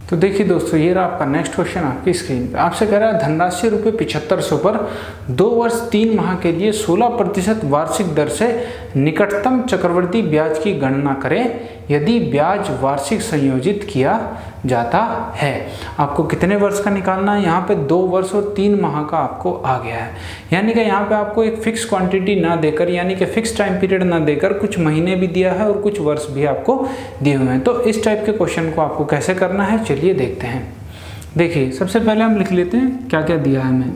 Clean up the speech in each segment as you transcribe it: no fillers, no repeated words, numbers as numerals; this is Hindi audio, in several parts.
तो देखिए दोस्तों, ये रहा आपका नेक्स्ट क्वेश्चन आपकी स्क्रीन पे। आपसे कह रहा है धनराशि ₹7500 पर 2 वर्ष 3 माह के लिए 16% वार्षिक दर से निकटतम चक्रवृद्धि ब्याज की गणना करें यदि ब्याज वार्षिक संयोजित किया जाता है। आपको कितने वर्ष का निकालना है? यहाँ पे 2 वर्ष और 3 माह का आपको आ गया है। यानी कि यहाँ पे आपको एक फिक्स क्वांटिटी ना देकर, यानी कि फिक्स टाइम पीरियड ना देकर कुछ महीने भी दिया है और कुछ वर्ष भी आपको दिए हुए हैं। तो इस टाइप के क्वेश्चन को आपको कैसे करना है, चलिए देखते हैं। देखिए, सबसे पहले हम लिख लेते हैं क्या क्या दिया है हमें।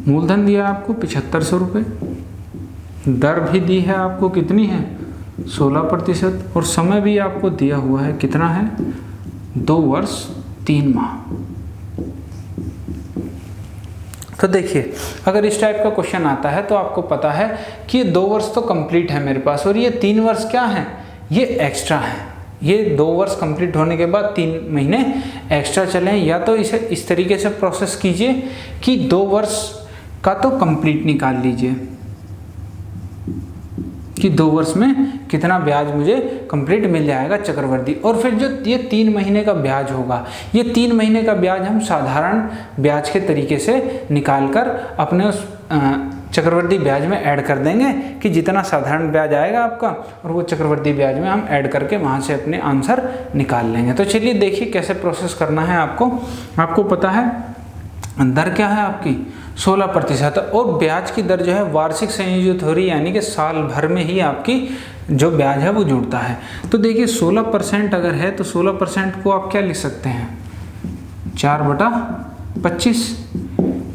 मूलधन दिया है आपको ₹7500, दर भी दी है आपको, कितनी है 16%, और समय भी आपको दिया हुआ है, कितना है 2 वर्ष 3 माह। तो देखिए, अगर इस टाइप का क्वेश्चन आता है तो आपको पता है कि ये 2 वर्ष तो कंप्लीट है मेरे पास, और ये 3 वर्ष क्या है, ये एक्स्ट्रा है। ये 2 वर्ष कंप्लीट होने के बाद 3 महीने एक्स्ट्रा चलें, या तो इसे इस तरीके से प्रोसेस कीजिए कि 2 वर्ष का तो कंप्लीट निकाल लीजिए कि 2 वर्ष में कितना ब्याज मुझे कंप्लीट मिल जाएगा चक्रवृद्धि, और फिर जो ये 3 महीने का ब्याज होगा, ये 3 महीने का ब्याज हम साधारण ब्याज के तरीके से निकाल कर अपने उस चक्रवृद्धि ब्याज में ऐड कर देंगे कि जितना साधारण ब्याज आएगा आपका, और वो चक्रवृद्धि ब्याज में हम ऐड करके वहाँ से अपने आंसर निकाल लेंगे। तो चलिए देखिए कैसे प्रोसेस करना है आपको पता है दर क्या है आपकी 16%, और ब्याज की दर जो है वार्षिक संयोजित हो रही है, यानी कि साल भर में ही आपकी जो ब्याज है वो जुड़ता है। तो देखिए 16% अगर है तो 16% को आप क्या लिख सकते हैं 4/25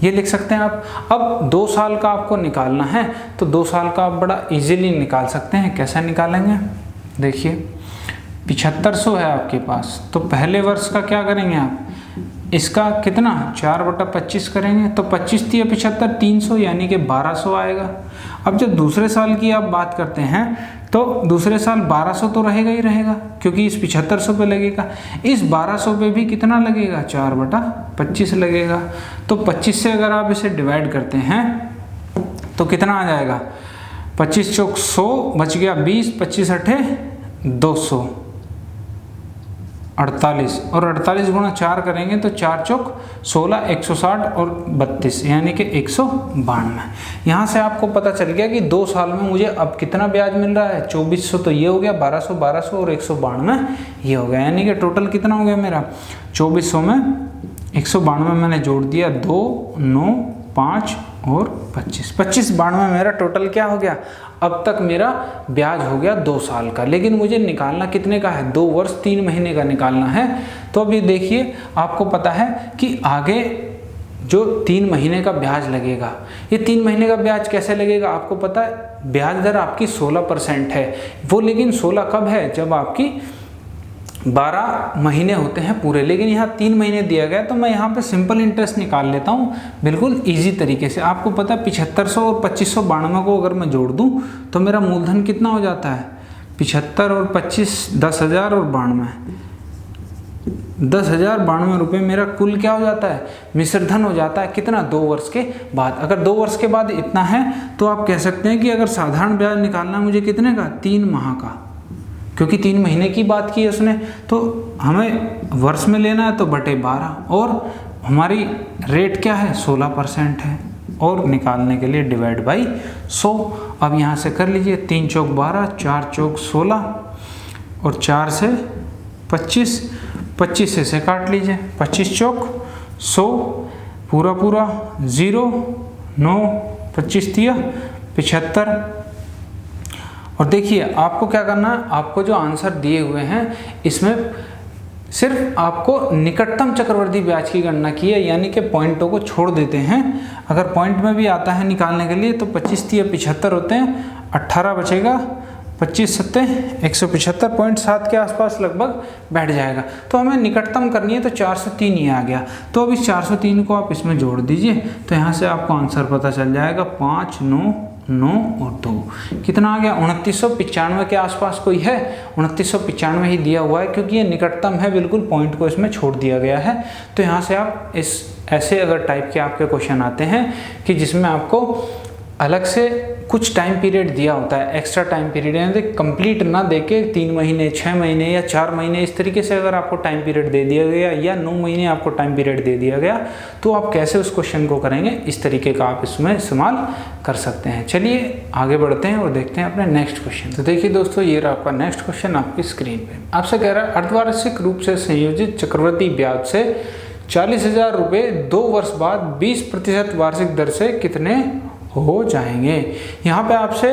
ये लिख सकते हैं आप। अब 2 साल का आपको निकालना है तो 2 साल का आप बड़ा इजीली निकाल सकते हैं। कैसा निकालेंगे, देखिए 7500 है आपके पास, तो पहले वर्ष का क्या करेंगे आप, इसका कितना 4/25 करेंगे, तो 25 × 75 300, यानी कि 1200 आएगा। अब जब दूसरे साल की आप बात करते हैं तो दूसरे साल 1200 तो रहेगा ही रहेगा, क्योंकि इस 7500 पे लगेगा। इस 1200 पे भी कितना लगेगा 4/25 लगेगा। तो 25 से अगर आप इसे डिवाइड करते हैं तो कितना आ जाएगा, 25 चौक 100 बच गया 20, 25 अठे 200, 48, और 48 × 4 करेंगे तो 4 चौक 16, 160 और 32, यानी कि 192। यहाँ से आपको पता चल गया कि 2 साल में मुझे अब कितना ब्याज मिल रहा है, 2400 तो ये हो गया, 1200 और 192 ये हो गया, यानी कि टोटल कितना हो गया मेरा 2400 में 192 मैंने जोड़ दिया, 2, 9, 5 और 25, 92 मेरा टोटल क्या हो गया। अब तक मेरा ब्याज हो गया 2 साल का, लेकिन मुझे निकालना कितने का है, 2 वर्ष 3 महीने का निकालना है। तो अभी देखिए, आपको पता है कि आगे जो 3 महीने का ब्याज लगेगा, ये 3 महीने का ब्याज कैसे लगेगा, आपको पता है ब्याज दर आपकी 16% है वो, लेकिन 16 कब है, जब आपकी 12 महीने होते हैं पूरे, लेकिन यहाँ 3 महीने दिया गया। तो मैं यहाँ पे सिंपल इंटरेस्ट निकाल लेता हूँ बिल्कुल इजी तरीके से। आपको पता है 7500 और 2592 को अगर मैं जोड़ दूँ तो मेरा मूलधन कितना हो जाता है, 75 और 25 10,000 और 92, 10,092 रुपये मेरा कुल क्या हो जाता है, मिश्रधन हो जाता है। कितना, 2 वर्ष के बाद। अगर 2 वर्ष के बाद इतना है तो आप कह सकते हैं कि अगर साधारण ब्याज निकालना मुझे कितने का, 3 माह का, क्योंकि 3 महीने की बात की है उसने, तो हमें वर्ष में लेना है तो बटे 12, और हमारी रेट क्या है 16% है, और निकालने के लिए डिवाइड बाई 100। अब यहाँ से कर लीजिए, 3 चौक 12, 4 चौक 16 और 4 से 25, 25 से काट लीजिए, 25 चौक 100 पूरा 0, 9, 25 दिया 75। और देखिए आपको क्या करना है, आपको जो आंसर दिए हुए हैं इसमें सिर्फ आपको निकटतम चक्रवृद्धि ब्याज की गणना की है, यानी कि पॉइंटों को छोड़ देते हैं। अगर पॉइंट में भी आता है निकालने के लिए तो 25 × 75 होते हैं, 18 बचेगा, 25 × 7 175.7 के आसपास लगभग बैठ जाएगा। तो हमें निकटतम करनी है तो 403 ये आ गया। तो अब इस 403 को आप इसमें जोड़ दीजिए तो यहाँ से आपको आंसर पता चल जाएगा, 5, 9, 9 और 2 कितना आ गया, 2995 के आसपास कोई है, 2995 ही दिया हुआ है, क्योंकि ये निकटतम है बिल्कुल, पॉइंट को इसमें छोड़ दिया गया है। तो यहाँ से आप ऐसे अगर टाइप के आपके क्वेश्चन आते हैं कि जिसमें आपको अलग से कुछ टाइम पीरियड दिया होता है, एक्स्ट्रा टाइम पीरियड, यानी कंप्लीट ना देके 3 महीने, 6 महीने या 4 महीने इस तरीके से अगर आपको टाइम पीरियड दे दिया गया या 9 महीने आपको टाइम पीरियड दे दिया गया, तो आप कैसे उस क्वेश्चन को करेंगे, इस तरीके का आप इसमें इस्तेमाल कर सकते हैं। चलिए आगे बढ़ते हैं और देखते हैं अपने नेक्स्ट क्वेश्चन। तो देखिए दोस्तों, ये रहा आपका नेक्स्ट क्वेश्चन आपकी स्क्रीन पे। आपसे कह रहा है अर्धवार्षिक रूप से संयोजित चक्रवृद्धि ब्याज से 40,000 रुपये 2 वर्ष बाद 20% वार्षिक दर से कितने हो जाएंगे। यहाँ पे आपसे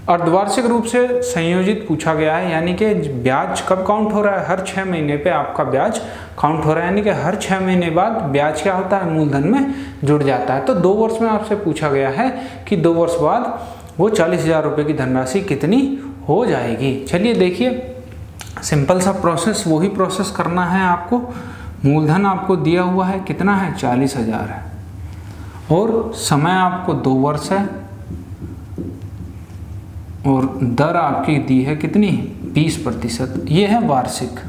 अर्धवार्षिक रूप से संयोजित पूछा गया है, यानी कि ब्याज कब काउंट हो रहा है, हर 6 महीने पे आपका ब्याज काउंट हो रहा है, यानी कि हर 6 महीने बाद ब्याज क्या होता है, मूलधन में जुड़ जाता है। तो 2 वर्ष में आपसे पूछा गया है कि 2 वर्ष बाद वो 40,000 रुपये की धनराशि कितनी हो जाएगी। चलिए देखिए, सिंपल सा प्रोसेस, वही प्रोसेस करना है आपको। मूलधन आपको दिया हुआ है कितना है, 40,000 है, और समय आपको 2 वर्ष है, और दर आपकी दी है कितनी, 20%। ये है वार्षिक।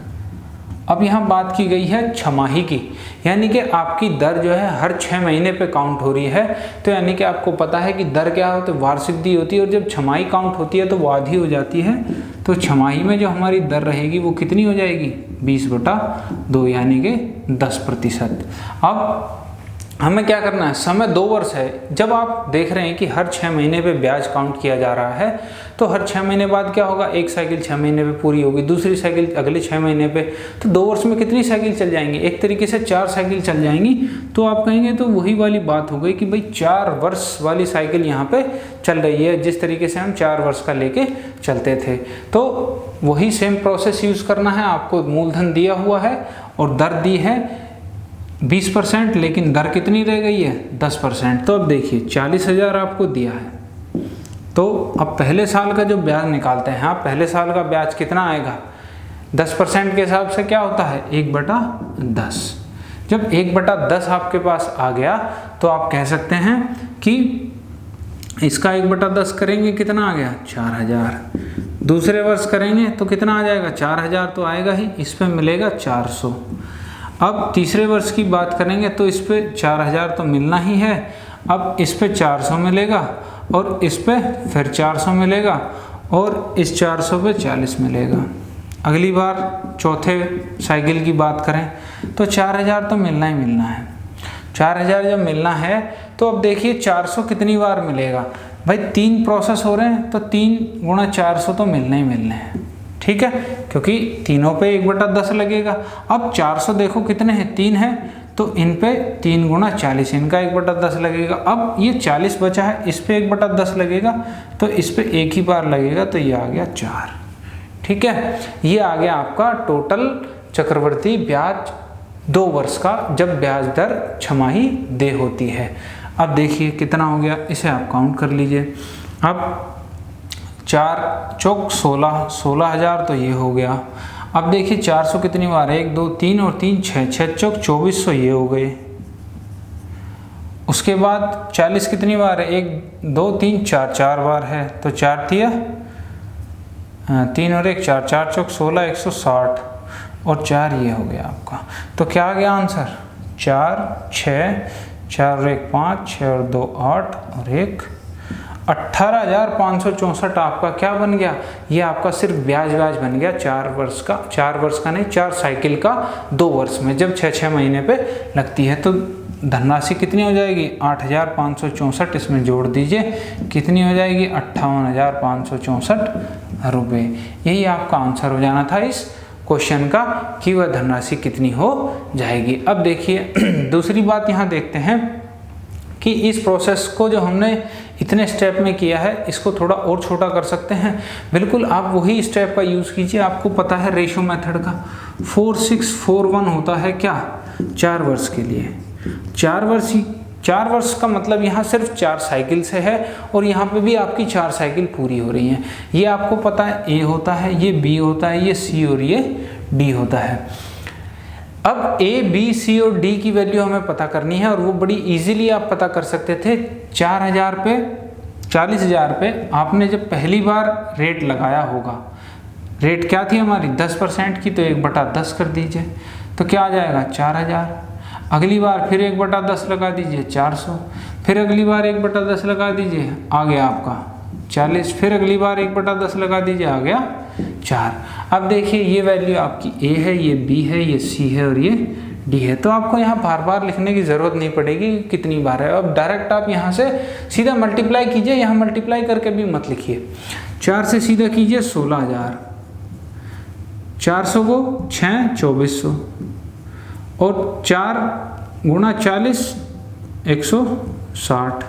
अब यहाँ बात की गई है छमाही की, यानी कि आपकी दर जो है हर 6 महीने पे काउंट हो रही है। तो यानी कि आपको पता है कि दर क्या होती है, वार्षिक दी होती है, और जब छमाही काउंट होती है तो वो आधी हो जाती है। तो छमाही में जो हमारी दर रहेगी वो कितनी हो जाएगी, 20/2, यानी कि 10%। अब हमें क्या करना है, समय 2 वर्ष है। जब आप देख रहे हैं कि हर 6 महीने पे ब्याज काउंट किया जा रहा है, तो हर 6 महीने बाद क्या होगा, एक साइकिल 6 महीने पे पूरी होगी, दूसरी साइकिल अगले 6 महीने पे, तो 2 वर्ष में कितनी साइकिल चल जाएंगी, एक तरीके से 4 साइकिल चल जाएंगी। तो आप कहेंगे तो वही वाली बात हो गई कि भाई 4 वर्ष वाली साइकिल यहाँ पे चल रही है, जिस तरीके से हम 4 वर्ष का लेके चलते थे। तो वही सेम प्रोसेस यूज़ करना है। आपको मूलधन दिया हुआ है और दर दी है 20%, लेकिन दर कितनी रह गई है, 10%। तो अब देखिए 40,000 आपको दिया है, तो अब पहले साल का जो ब्याज निकालते हैं, हाँ पहले साल का ब्याज कितना आएगा, 10% के हिसाब से क्या होता है, 1/10। जब 1/10 आपके पास आ गया तो आप कह सकते हैं कि इसका 1/10 करेंगे, कितना आ गया, 4,000। दूसरे वर्ष करेंगे तो कितना आ जाएगा, 4,000 तो आएगा ही, इस पे मिलेगा 400। अब तीसरे वर्ष की बात करेंगे तो इस पे 4,000 तो मिलना ही है, अब इस पे 400 मिलेगा, और इस पे फिर 400 मिलेगा, और इस 400 पे 40 मिलेगा। अगली बार चौथे साइकिल की बात करें तो 4,000 तो मिलना ही मिलना है। 4,000 जब मिलना है तो अब देखिए 400 कितनी बार मिलेगा, भाई 3 प्रोसेस हो रहे हैं, तो 3 × 400 तो मिलने ही मिलने हैं, ठीक है, क्योंकि तीनों पे 1/10 लगेगा। अब 400 देखो कितने हैं, 3 है, तो इन पे 3 × 40, इनका 1/10 लगेगा। अब ये 40 बचा है, इस पे 1/10 लगेगा, तो इस पे एक ही बार लगेगा, तो ये आ गया 4, ठीक है। ये आ गया आपका टोटल चक्रवर्ती ब्याज 2 वर्ष का, जब ब्याज दर छमाही दे होती है। अब देखिए कितना हो गया, इसे आप काउंट कर लीजिए। अब 4 चौक 16, 16,000 तो ये हो गया। अब देखिए 400 कितनी बार, 1 2 3 और 3 6, 6 चौक 2400 ये हो गए। उसके बाद 40 कितनी बार है, 1 2 3 4, 4 बार है, तो 4 तिया 3 और 1 4, 4 चौक 16, 160 और 4 ये हो गया आपका। तो क्या आ गया आंसर, 4 6, 4 और 1 5, 6 और 2 8 और 1 18,564 आपका क्या बन गया, ये आपका सिर्फ ब्याज बन गया 4 वर्ष का, 4 वर्ष का नहीं, 4 साइकिल का 2 वर्ष में, जब 6-6 महीने पे लगती है। तो धनराशि कितनी हो जाएगी, 8,564, इसमें जोड़ दीजिए, कितनी हो जाएगी, 58,564 रुपये। यही आपका आंसर हो जाना था इस क्वेश्चन का, कि वह धनराशि कितनी हो जाएगी। अब देखिए दूसरी बात यहाँ देखते हैं कि इस प्रोसेस को जो हमने इतने स्टेप में किया है, इसको थोड़ा और छोटा कर सकते हैं। बिल्कुल आप वही स्टेप का यूज़ कीजिए। आपको पता है रेशो मेथड का 4641 होता है क्या, 4 वर्ष के लिए। 4 वर्ष का मतलब यहाँ सिर्फ 4 साइकिल से है, और यहाँ पे भी आपकी 4 साइकिल पूरी हो रही हैं। ये आपको पता है ए होता है, ये बी होता है, ये सी और ये डी होता है। अब ए बी सी और डी की वैल्यू हमें पता करनी है, और वो बड़ी इजीली आप पता कर सकते थे। 4,000 पे 40,000 पे आपने जब पहली बार रेट लगाया होगा, रेट क्या थी हमारी 10% की, तो 1/10 कर दीजिए, तो क्या आ जाएगा 4,000। अगली बार फिर 1/10 लगा दीजिए 400, फिर अगली बार 1/10 लगा दीजिए, आ गया आपका 40। फिर अगली बार 1/10 लगा दीजिए, आ गया 4। अब देखिए ये वैल्यू आपकी A है, ये B है, ये C है और ये D है। तो आपको यहाँ बार बार लिखने की ज़रूरत नहीं पड़ेगी कितनी बार है। अब डायरेक्ट आप यहाँ से सीधा मल्टीप्लाई कीजिए, यहाँ मल्टीप्लाई करके भी मत लिखिए। 4 से सीधा कीजिए 16,000, 400 को 6 2400 और 4 गुणा 40 160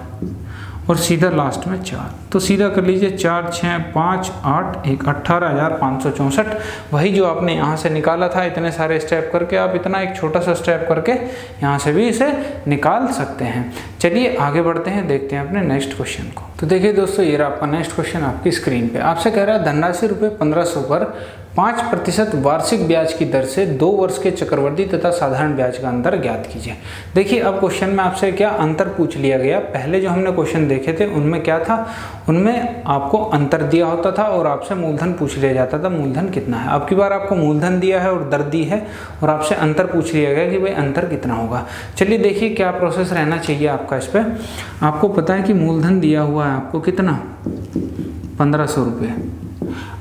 और सीधा लास्ट में 4। तो सीधा कर लीजिए 4 6 5 8 1 18,564। वही जो आपने यहाँ से निकाला था इतने सारे स्टेप करके, आप इतना एक छोटा सा स्टेप करके यहाँ से भी इसे निकाल सकते हैं। चलिए आगे बढ़ते हैं, देखते हैं अपने नेक्स्ट क्वेश्चन को। तो देखिए दोस्तों, ये रहा आपका नेक्स्ट क्वेश्चन आपकी स्क्रीन पे। आपसे कह रहा है धनराशि ₹1500 पर 5% वार्षिक ब्याज की दर से 2 वर्ष के चक्रवृद्धि तथा साधारण ब्याज का अंतर ज्ञात कीजिए। देखिए अब क्वेश्चन में आपसे क्या अंतर पूछ लिया गया। पहले जो हमने क्वेश्चन देखे थे उनमें क्या था, उनमें आपको अंतर दिया होता था और आपसे मूलधन पूछ लिया जाता था, मूलधन कितना है। अब की बार आपको मूलधन दिया है और दर दी है और आपसे अंतर पूछ लिया गया कि भाई अंतर कितना होगा। चलिए देखिए क्या प्रोसेस रहना चाहिए आपका इस पर। आपको पता है कि मूलधन दिया हुआ है आपको कितना, 1500 रुपये।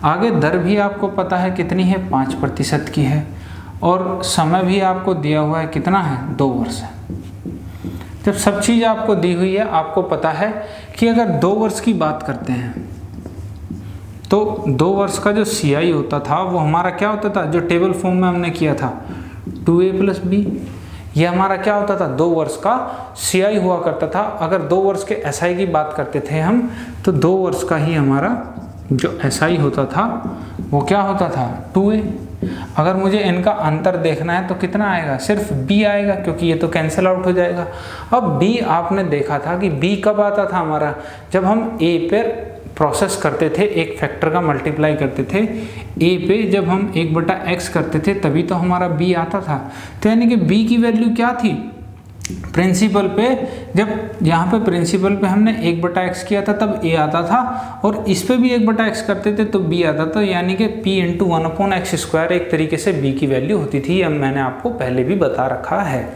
आगे दर भी आपको पता है कितनी है, 5% की है और समय भी आपको दिया हुआ है कितना है, 2 वर्ष है। जब सब चीज़ आपको दी हुई है, आपको पता है कि अगर 2 वर्ष की बात करते हैं तो 2 वर्ष का जो CI होता था वो हमारा क्या होता था, जो टेबल फॉर्म में हमने किया था 2A + B, ये हमारा क्या होता था, 2 वर्ष का CI हुआ करता था। अगर 2 वर्ष के SI की बात करते थे हम, तो 2 वर्ष का ही हमारा जो SI होता था वो क्या होता था, 2A। अगर मुझे इनका अंतर देखना है तो कितना आएगा, सिर्फ B आएगा, क्योंकि ये तो कैंसिल आउट हो जाएगा। अब B आपने देखा था कि B कब आता था हमारा, जब हम A पर प्रोसेस करते थे, एक फैक्टर का मल्टीप्लाई करते थे A पे, जब हम 1/x करते थे तभी तो हमारा B आता था। तो यानी कि B की वैल्यू क्या थी, प्रिंसिपल पे, जब यहाँ पे प्रिंसिपल पे हमने 1/x किया था तब A आता था और इस पे भी 1/x करते थे तो B आता था। यानी कि P × 1/x² एक तरीके से B की वैल्यू होती थी। अब मैंने आपको पहले भी बता रखा है।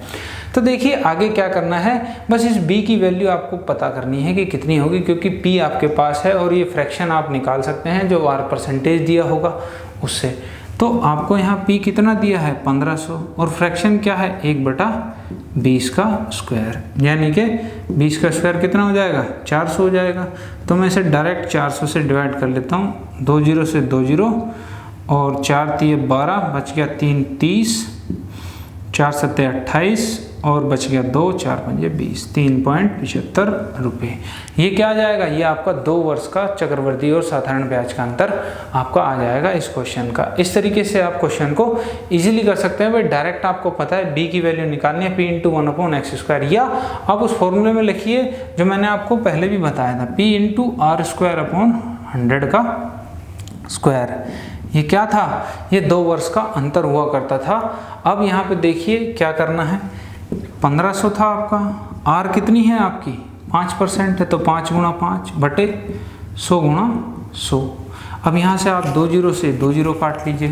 तो देखिए आगे क्या करना है, बस इस B की वैल्यू आपको पता करनी है कि कितनी होगी, क्योंकि P आपके पास है और ये फ्रैक्शन आप निकाल सकते हैं जो % दिया होगा उससे। तो आपको यहाँ P कितना दिया है, 1500 और फ्रैक्शन क्या है, 1/20², यानी कि 20² कितना हो जाएगा, 400 हो जाएगा। तो मैं इसे डायरेक्ट 400 से डिवाइड कर लेता हूँ, 2 0 से 2 0 और 4 3 12, बच गया 3 30, 4 7 28 और बच गया 2 4 5 20, 3.75 रुपये। ये क्या आ जाएगा, ये आपका 2 वर्ष का चक्रवृद्धि और साधारण ब्याज का अंतर आपका आ जाएगा इस क्वेश्चन का। इस तरीके से आप क्वेश्चन को इजीली कर सकते हैं। भाई डायरेक्ट आपको पता है B की वैल्यू निकालनी है, P × 1/x², या आप उस फॉर्मूले में लिखिए जो मैंने आपको पहले भी बताया था, P × R²/100 का स्क्वायर। ये क्या था, ये 2 वर्ष का अंतर हुआ करता था। अब यहाँ पे देखिए क्या करना है, 1500 था आपका, R कितनी है आपकी, 5% है, तो 5 × 5 बटे 100 × 100। अब यहाँ से आप 2 0 से 2 0 काट लीजिए,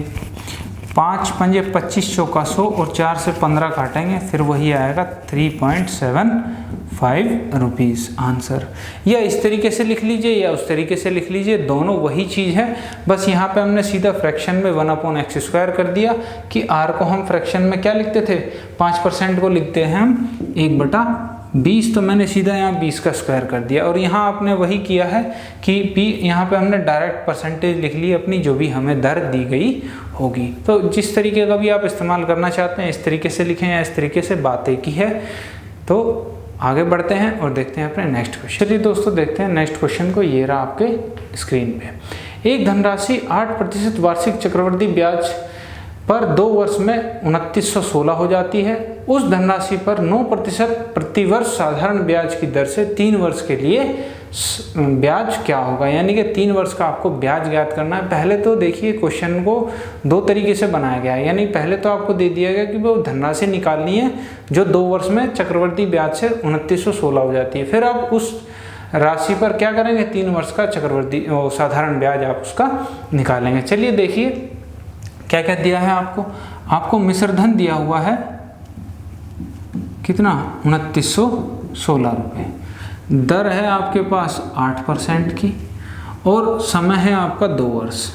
5 5 25 चौका 100 और 4 से 15 काटेंगे, फिर वही आएगा 3.75 रुपीज़ आंसर। या इस तरीके से लिख लीजिए या उस तरीके से लिख लीजिए, दोनों वही चीज़ है। बस यहाँ पे हमने सीधा फ्रैक्शन में 1/x² कर दिया कि R को हम फ्रैक्शन में क्या लिखते थे, 5% को लिखते हैं हम 1/20, तो मैंने सीधा यहाँ 20 का स्क्वायर कर दिया। और यहाँ आपने वही किया है कि P यहाँ पे हमने डायरेक्ट % लिख ली अपनी, जो भी हमें दर दी गई होगी। तो जिस तरीके का भी आप इस्तेमाल करना चाहते हैं इस तरीके से लिखें या इस तरीके से, बातें की है। तो आगे बढ़ते हैं और देखते हैं अपने नेक्स्ट क्वेश्चन। चलिए दोस्तों देखते हैं नेक्स्ट क्वेश्चन को। ये रहा आपके स्क्रीन पे। एक धनराशि 8% वार्षिक चक्रवृद्धि ब्याज पर 2 वर्ष में 2916 हो जाती है। उस धनराशि पर 9% प्रतिवर्ष साधारण ब्याज की दर से 3 वर्ष के लिए ब्याज क्या होगा, यानी कि 3 वर्ष का आपको ब्याज ज्ञात करना है। पहले तो देखिए क्वेश्चन को 2 तरीके से बनाया गया है, यानी पहले तो आपको दे दिया गया कि वो धनराशि निकालनी है जो 2 वर्ष में चक्रवृद्धि ब्याज से 2916 हो जाती है। फिर आप उस राशि पर क्या करेंगे, 3 वर्ष का चक्रवृद्धि साधारण ब्याज आप उसका निकालेंगे। चलिए देखिए क्या क्या दिया है आपको मिश्रधन दिया हुआ है कितना, 2916 रुपये। दर है आपके पास 8% की और समय है आपका 2 वर्ष।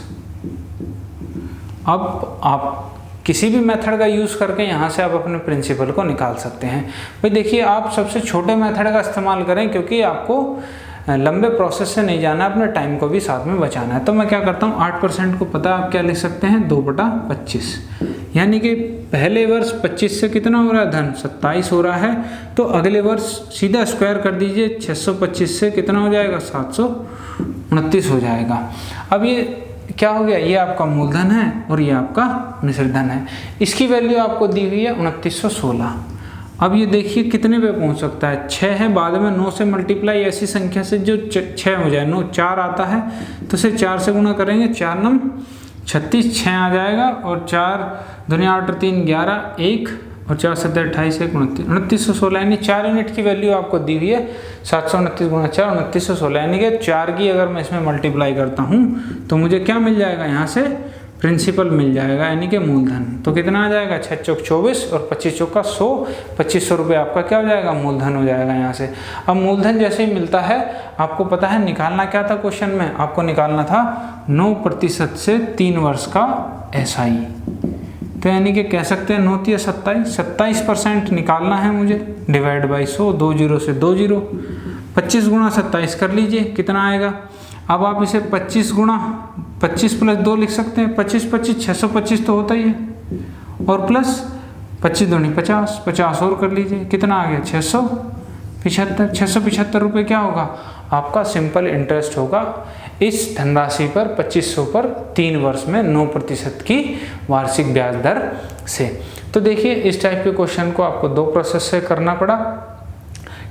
अब आप किसी भी मेथड का यूज़ करके यहाँ से आप अपने प्रिंसिपल को निकाल सकते हैं। भाई देखिए, आप सबसे छोटे मेथड का इस्तेमाल करें क्योंकि आपको लंबे प्रोसेस से नहीं जाना है, अपने टाइम को भी साथ में बचाना है। तो मैं क्या करता हूँ, 8% को पता है आप क्या लिख सकते हैं, 2/25, यानी कि पहले वर्ष 25 से कितना हो रहा है धन, 27 हो रहा है। तो अगले वर्ष सीधा स्क्वायर कर दीजिए, 625 से कितना हो जाएगा, 729 हो जाएगा। अब ये क्या हो गया, ये आपका मूलधन है और ये आपका मिश्रधन है। इसकी वैल्यू आपको दी हुई है 2916। अब ये देखिए कितने पे पहुंच सकता है, 6 है, बाद में 9 से मल्टीप्लाई ऐसी संख्या से जो 6 हो जाए, 9 4 आता है तो इसे 4 से गुणा करेंगे, 4 9 36, 6 आ जाएगा और 4 दुनिया 8 3 11 1 और 4 7 28 1 29, 2916 यानी 4 यूनिट की वैल्यू आपको दी हुई है। 729 गुणा 4 2916 यानी कि 4 की अगर मैं इसमें मल्टीप्लाई करता हूँ तो मुझे क्या मिल जाएगा, यहाँ से प्रिंसिपल मिल जाएगा यानी कि मूलधन। तो कितना आ जाएगा, 6 चौक 24 और 25 चौक का 100, 2500 रुपये आपका क्या हो जाएगा, मूलधन हो जाएगा यहाँ से। अब मूलधन जैसे ही मिलता है, आपको पता है निकालना क्या था क्वेश्चन में, आपको निकालना था 9% से 3 वर्ष का SI। तो यानी कि कह सकते हैं 9 या 27% निकालना है मुझे, डिवाइड बाई 100, 2 0 से 2 0, 25 गुणा 27 कर लीजिए, कितना आएगा। अब आप इसे 25 गुणा 25 प्लस 2 लिख सकते हैं, 25 25 625 तो होता ही है, और प्लस 25 दूनी 50, 50 और कर लीजिए, कितना आ गया, 675। 675 रुपये क्या होगा, आपका सिंपल इंटरेस्ट होगा इस धनराशि पर 2500 पर 3 वर्ष में 9% की वार्षिक ब्याज दर से। तो देखिए, इस टाइप के क्वेश्चन को आपको 2 प्रोसेस से करना पड़ा।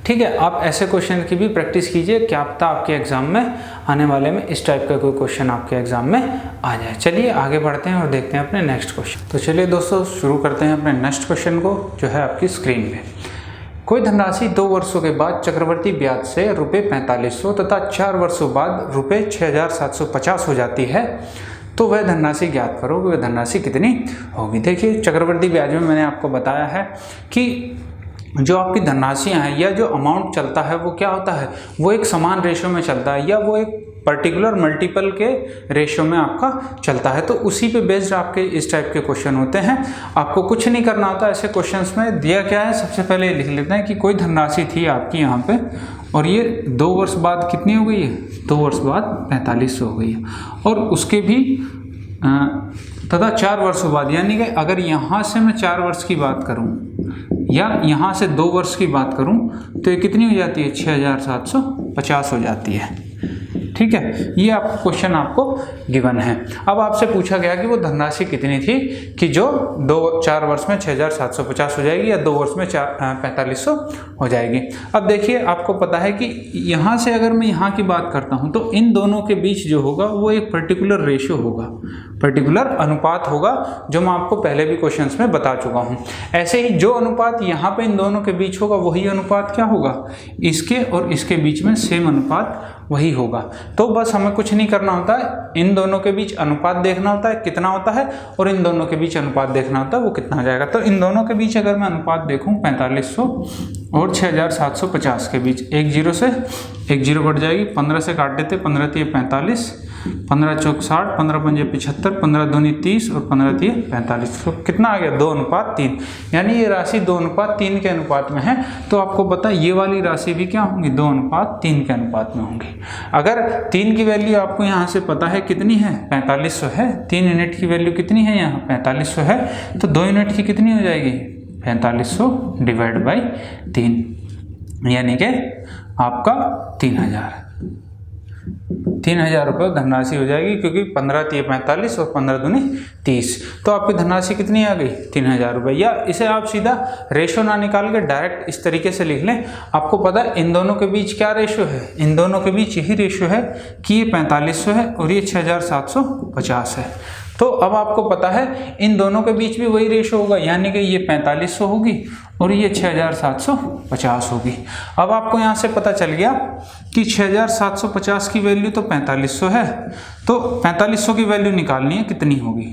ठीक है, आप ऐसे क्वेश्चन की भी प्रैक्टिस कीजिए, क्या पता आपके एग्जाम में आने वाले में इस टाइप का कोई क्वेश्चन आपके एग्जाम में आ जाए। चलिए आगे बढ़ते हैं और देखते हैं अपने नेक्स्ट क्वेश्चन। तो चलिए दोस्तों, शुरू करते हैं अपने नेक्स्ट क्वेश्चन को, जो है आपकी स्क्रीन पे। कोई धनराशि 2 वर्षों के बाद चक्रवर्ती ब्याज से ₹4500 तथा 4 वर्षों बाद ₹6750 हो जाती है, तो वह धनराशि ज्ञात करो कि वह धनराशि कितनी होगी। देखिए, चक्रवर्ती ब्याज में मैंने आपको बताया है कि जो आपकी धनराशियाँ हैं या जो अमाउंट चलता है वो क्या होता है, वो एक समान रेशो में चलता है या वो एक पर्टिकुलर मल्टीपल के रेशो में आपका चलता है। तो उसी पे बेस्ड आपके इस टाइप के क्वेश्चन होते हैं। आपको कुछ नहीं करना होता ऐसे क्वेश्चंस में। दिया क्या है, सबसे पहले लिख लेते हैं कि कोई धनराशि थी आपकी यहाँ पे, और ये 2 वर्ष बाद कितनी हो गई है, 2 वर्ष बाद 4500 हो गई है, और उसके भी तथा 4 वर्षों बाद, यानी कि अगर यहाँ से मैं 4 वर्ष की बात करूँ या यहाँ से 2 वर्ष की बात करूँ तो ये कितनी हो जाती है, 6750 हो जाती है। ठीक है, ये आप क्वेश्चन आपको गिवन है। अब आपसे पूछा गया कि वो धनराशि कितनी थी कि जो 4 वर्ष में 6750 हो जाएगी या 2 वर्ष में 4500 हो जाएगी। अब देखिए, आपको पता है कि यहाँ से अगर मैं यहाँ की बात करता हूँ तो इन दोनों के बीच जो होगा वो एक पर्टिकुलर रेशियो होगा, पर्टिकुलर अनुपात होगा, जो मैं आपको पहले भी क्वेश्चंस में बता चुका हूँ। ऐसे ही जो अनुपात यहाँ पे इन दोनों के बीच होगा वही अनुपात क्या होगा, इसके और इसके बीच में सेम अनुपात वही होगा। तो बस हमें कुछ नहीं करना होता है, इन दोनों के बीच अनुपात देखना होता है कितना होता है, और इन दोनों के बीच अनुपात देखना होता है वो कितना आ जाएगा। तो इन दोनों के बीच अगर मैं अनुपात देखूं 4500 और 6750 के बीच, 1 0 से 1 0 कट जाएगी, 15 से काट देते, 15 3 45, 15 चौक 60, 15 पंजे 75, 15 दूनी 30 और 15 3 45। तो कितना आ गया, 2:3, यानी ये राशि 2:3 के अनुपात में है। तो आपको पता है ये वाली राशि भी क्या होंगी, 2:3 के अनुपात में होंगी। अगर 3 की वैल्यू आपको यहाँ से पता है कितनी है, 4500 है, 3 यूनिट की वैल्यू कितनी है यहाँ 4500 है, तो 2 यूनिट की कितनी हो जाएगी, 4500 डिवाइड बाई 3, यानी कि आपका 3000 रुपये धनराशि हो जाएगी, क्योंकि 15 3 45 और 15 दूनी 30। तो आपकी धनराशि कितनी आ गई, 3000 रुपये। या इसे आप सीधा रेशो ना निकाल के डायरेक्ट इस तरीके से लिख लें। आपको पता है इन दोनों के बीच क्या रेशो है, इन दोनों के बीच यही रेशो है कि ये 4500 है और ये 6750 है। तो अब आपको पता है इन दोनों के बीच भी वही रेशो होगा, यानी कि ये 4500 होगी और ये 6750 होगी। अब आपको यहाँ से पता चल गया कि 6750 की वैल्यू तो 4500 है, तो 4500 की वैल्यू निकालनी है कितनी होगी,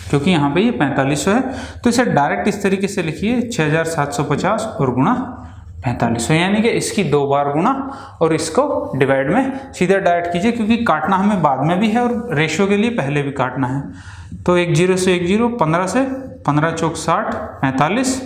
क्योंकि यहाँ पे ये 4500 है। तो इसे डायरेक्ट इस तरीके से लिखिए, 6750 और गुणा 4500, यानी कि इसकी 2 बार गुना और इसको डिवाइड में सीधा डायरेक्ट कीजिए, क्योंकि काटना हमें बाद में भी है और रेशियो के लिए पहले भी काटना है। तो 1 0 से 1 0, 15 से 15 चौक 60, 45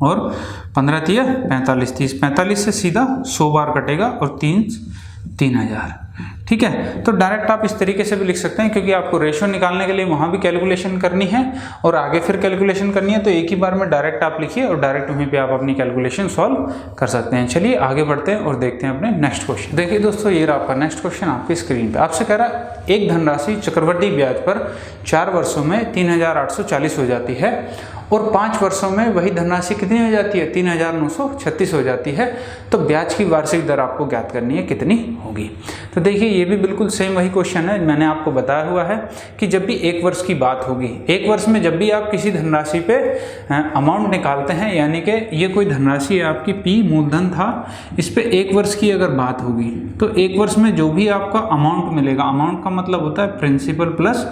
और 15 तिया 45, 30, 45 से सीधा 100 बार कटेगा और 3000। ठीक है, तो डायरेक्ट आप इस तरीके से भी लिख सकते हैं, क्योंकि आपको रेशियो निकालने के लिए वहाँ भी कैलकुलेशन करनी है और आगे फिर कैलकुलेशन करनी है, तो एक ही बार में डायरेक्ट आप लिखिए और डायरेक्ट वहीं पे आप अपनी कैलकुलेशन सॉल्व कर सकते हैं। चलिए आगे बढ़ते हैं और देखते हैं अपने नेक्स्ट क्वेश्चन। देखिए दोस्तों, ये रहा आपका नेक्स्ट क्वेश्चन आपकी स्क्रीन पे। आपसे कह रहा है एक धनराशि चक्रवृद्धि ब्याज पर 4 वर्षों में 3840 हो जाती है और 5 वर्षों में वही धनराशि कितनी हो जाती है, 3936 हो जाती है। तो ब्याज की वार्षिक दर आपको ज्ञात करनी है, कितनी होगी। तो देखिए ये भी बिल्कुल सेम वही क्वेश्चन है, मैंने आपको बताया हुआ है कि जब भी 1 वर्ष की बात होगी, 1 वर्ष में जब भी आप किसी धनराशि पे अमाउंट निकालते हैं, यानी कि ये कोई धनराशि है आपकी P मूलधन था, इस पे 1 वर्ष की अगर बात होगी तो 1 वर्ष में जो भी आपका अमाउंट मिलेगा, अमाउंट का मतलब होता है प्रिंसिपल प्लस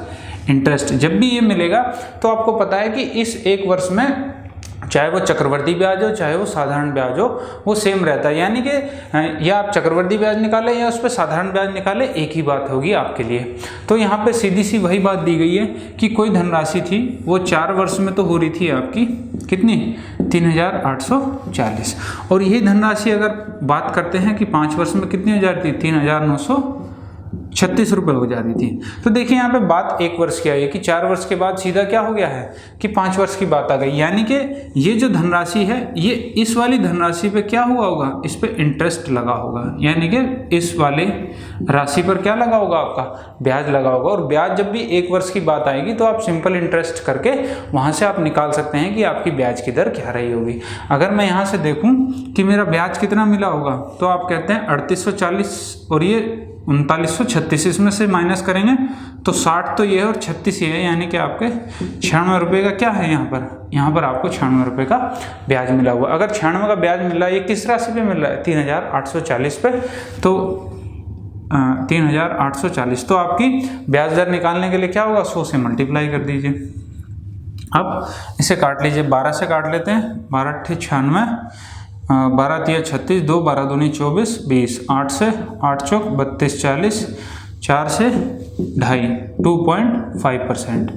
इंटरेस्ट, जब भी ये मिलेगा तो आपको पता है कि इस 1 वर्ष में चाहे वो चक्रवृद्धि ब्याज हो चाहे वो साधारण ब्याज हो, वो सेम रहता है। यानी कि या आप चक्रवृद्धि ब्याज निकालें या उस पर साधारण ब्याज निकालें, एक ही बात होगी आपके लिए। तो यहाँ पे सीधी सी वही बात दी गई है कि कोई धनराशि थी वो 4 वर्ष में तो हो रही थी आपकी कितनी, 3840, और यही धनराशि अगर बात करते हैं कि 5 वर्ष में कितनी हो जाती थी, 3936 रुपये हो जाती थी। तो देखिए यहाँ पे बात 1 वर्ष की आई है कि 4 वर्ष के बाद सीधा क्या हो गया है कि 5 वर्ष की बात आ गई, यानी कि ये जो धनराशि है ये इस वाली धनराशि पे क्या हुआ होगा, इस पे इंटरेस्ट लगा होगा, यानी कि इस वाले राशि पर क्या लगा होगा, आपका ब्याज लगा होगा। और ब्याज जब भी 1 वर्ष की बात आएगी तो आप सिंपल इंटरेस्ट करके वहाँ से आप निकाल सकते हैं कि आपकी ब्याज की दर क्या रही होगी। अगर मैं यहाँ से देखूँ कि मेरा ब्याज कितना मिला होगा, तो आप कहते हैं 3840 और ये 3936, इसमें से माइनस करेंगे तो 60 तो ये है और 36 ये है, यानी कि आपके 96 रुपये का क्या है, यहाँ पर आपको 96 रुपये का ब्याज मिला हुआ। अगर 96 का ब्याज मिल रहा है, ये किस राशि पे मिल रहा है, 3840 पे, तो 3840, तो आपकी ब्याज दर निकालने के लिए क्या होगा, 100 से मल्टीप्लाई कर दीजिए। अब इसे काट लीजिए, 12 से काट लेते हैं, 12 × 96, 12 × 36, 2 12 दूनी 24, 20, 8 से 8 चौक 32, 40, 4 से 2.5, 2.5%।